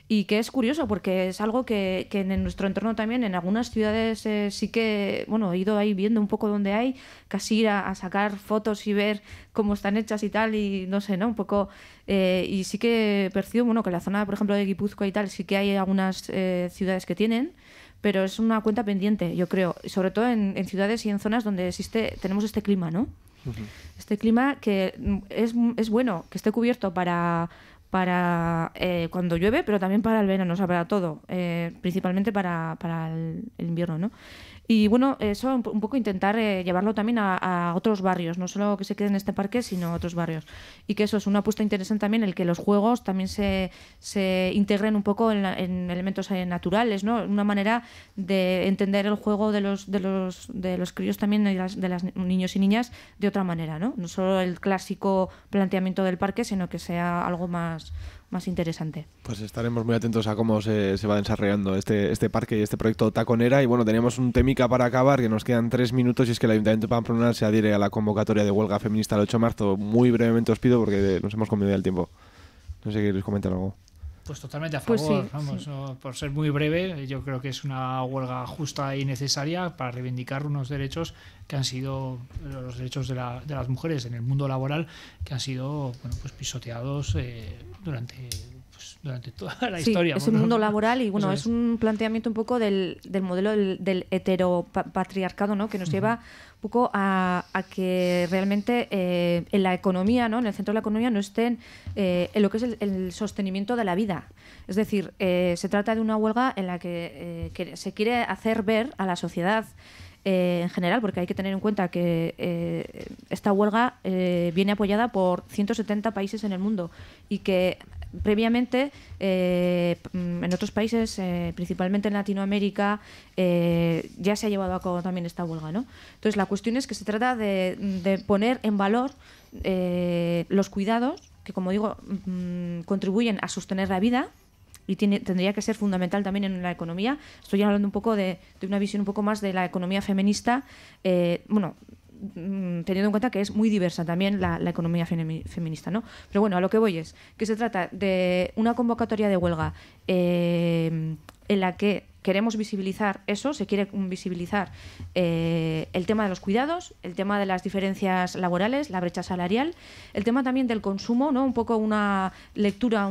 Y que es curioso porque es algo que en nuestro entorno también, en algunas ciudades sí que, he ido ahí viendo un poco dónde hay, casi ir a sacar fotos y ver cómo están hechas y tal, y no sé, ¿no? Un poco, y sí que percibo, que la zona, por ejemplo, de Guipúzcoa y tal, sí que hay algunas ciudades que tienen, pero es una cuenta pendiente, yo creo, sobre todo en ciudades y en zonas donde tenemos este clima, ¿no? Uh-huh. Este clima que es bueno, que esté cubierto para cuando llueve, pero también para el verano, o sea, para todo, principalmente para el invierno, ¿no? Y bueno, eso un poco intentar llevarlo también a otros barrios, no solo que se quede en este parque, sino a otros barrios. Y que eso es una apuesta interesante también, el que los juegos también se integren un poco en elementos naturales, ¿no? Una manera de entender el juego de los críos también, de los niños y niñas, de otra manera, ¿no? No solo el clásico planteamiento del parque, sino que sea algo más interesante. Pues estaremos muy atentos a cómo se va desarrollando este parque y este proyecto Taconera. Y bueno, teníamos un temica para acabar, que nos quedan 3 minutos, y es que el Ayuntamiento de Pamplona se adhiere a la convocatoria de huelga feminista el 8 de marzo. Muy brevemente os pido, porque nos hemos comido ya el tiempo. No sé si queréis comentar algo. Pues totalmente a favor, pues sí, vamos, sí. No, por ser muy breve, yo creo que es una huelga justa y necesaria para reivindicar unos derechos que han sido los derechos de las mujeres en el mundo laboral, que han sido pues pisoteados durante toda la historia. Es el mundo laboral y bueno, es un planteamiento un poco del modelo del heteropatriarcado, ¿no?, que nos lleva un poco a que realmente en la economía, ¿no?, en el centro de la economía no estén en lo que es el sostenimiento de la vida. Es decir, se trata de una huelga en la que se quiere hacer ver a la sociedad en general, porque hay que tener en cuenta que esta huelga viene apoyada por 170 países en el mundo y que previamente en otros países, principalmente en Latinoamérica, ya se ha llevado a cabo también esta huelga, ¿no? Entonces la cuestión es que se trata de poner en valor los cuidados que, como digo, contribuyen a sostener la vida y tendría que ser fundamental también en la economía. Estoy hablando un poco de una visión un poco más de la economía feminista, teniendo en cuenta que es muy diversa también la economía feminista, ¿no? Pero bueno, a lo que voy es que se trata de una convocatoria de huelga en la que queremos visibilizar eso, se quiere visibilizar el tema de los cuidados, el tema de las diferencias laborales, la brecha salarial, el tema también del consumo, ¿no? Un poco una lectura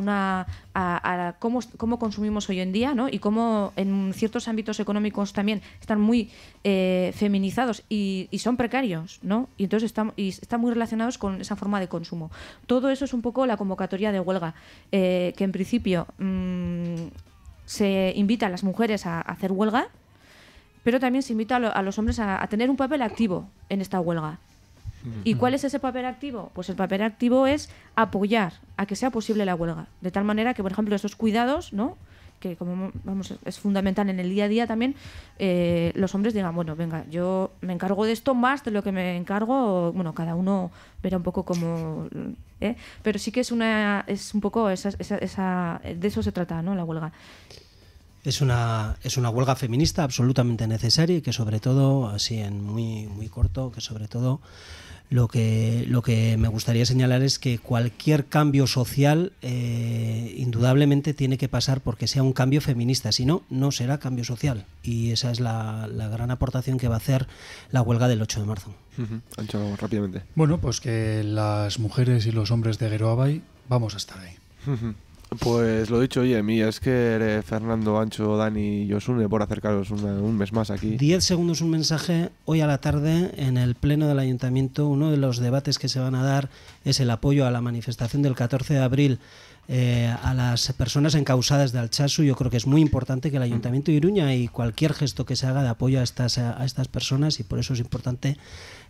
a cómo consumimos hoy en día, ¿no? Y cómo en ciertos ámbitos económicos también están muy feminizados y son precarios, ¿no? Y entonces están muy relacionados con esa forma de consumo. Todo eso es un poco la convocatoria de huelga, que en principio se invita a las mujeres a hacer huelga, pero también se invita a los hombres a tener un papel activo en esta huelga. ¿Y cuál es ese papel activo? Pues el papel activo es apoyar a que sea posible la huelga, de tal manera que, por ejemplo, esos cuidados, ¿no?, que como es fundamental en el día a día también, los hombres digan, bueno, venga, yo me encargo de esto más de lo que me encargo, bueno, cada uno verá un poco como... Pero sí que es un poco de eso se trata, ¿no?, la huelga. Es una huelga feminista absolutamente necesaria y que, sobre todo, así en muy, muy corto, que sobre todo lo que me gustaría señalar es que cualquier cambio social indudablemente tiene que pasar porque sea un cambio feminista, si no, no será cambio social. Y esa es la gran aportación que va a hacer la huelga del 8 de marzo. Ancho, rápidamente. Bueno, pues que las mujeres y los hombres de Geroabay vamos a estar ahí. Pues lo dicho, oye, mi es que Fernando, Ancho, Dani y Josune por acercaros un mes más aquí. 10 segundos un mensaje. Hoy a la tarde, en el Pleno del Ayuntamiento, uno de los debates que se van a dar es el apoyo a la manifestación del 14 de abril a las personas encausadas de Altsasu. Yo creo que es muy importante que el Ayuntamiento de Iruña y cualquier gesto que se haga de apoyo a estas personas, y por eso es importante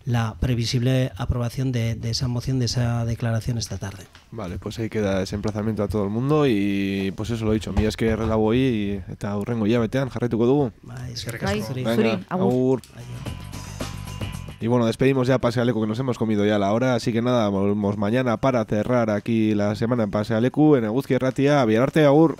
la previsible aprobación de esa moción, de esa declaración esta tarde. Vale, pues ahí queda ese emplazamiento a todo el mundo y pues eso lo dicho, mi es que relabo y eta hurrengo hilabetean jarraituko dugu. Bai, Venga, agur. Y bueno, despedimos ya Pasea Leku, que nos hemos comido ya la hora, así que nada, volvemos mañana para cerrar aquí la semana en Pasea Leku, en Eguzki Erratia, Bielarte, agur.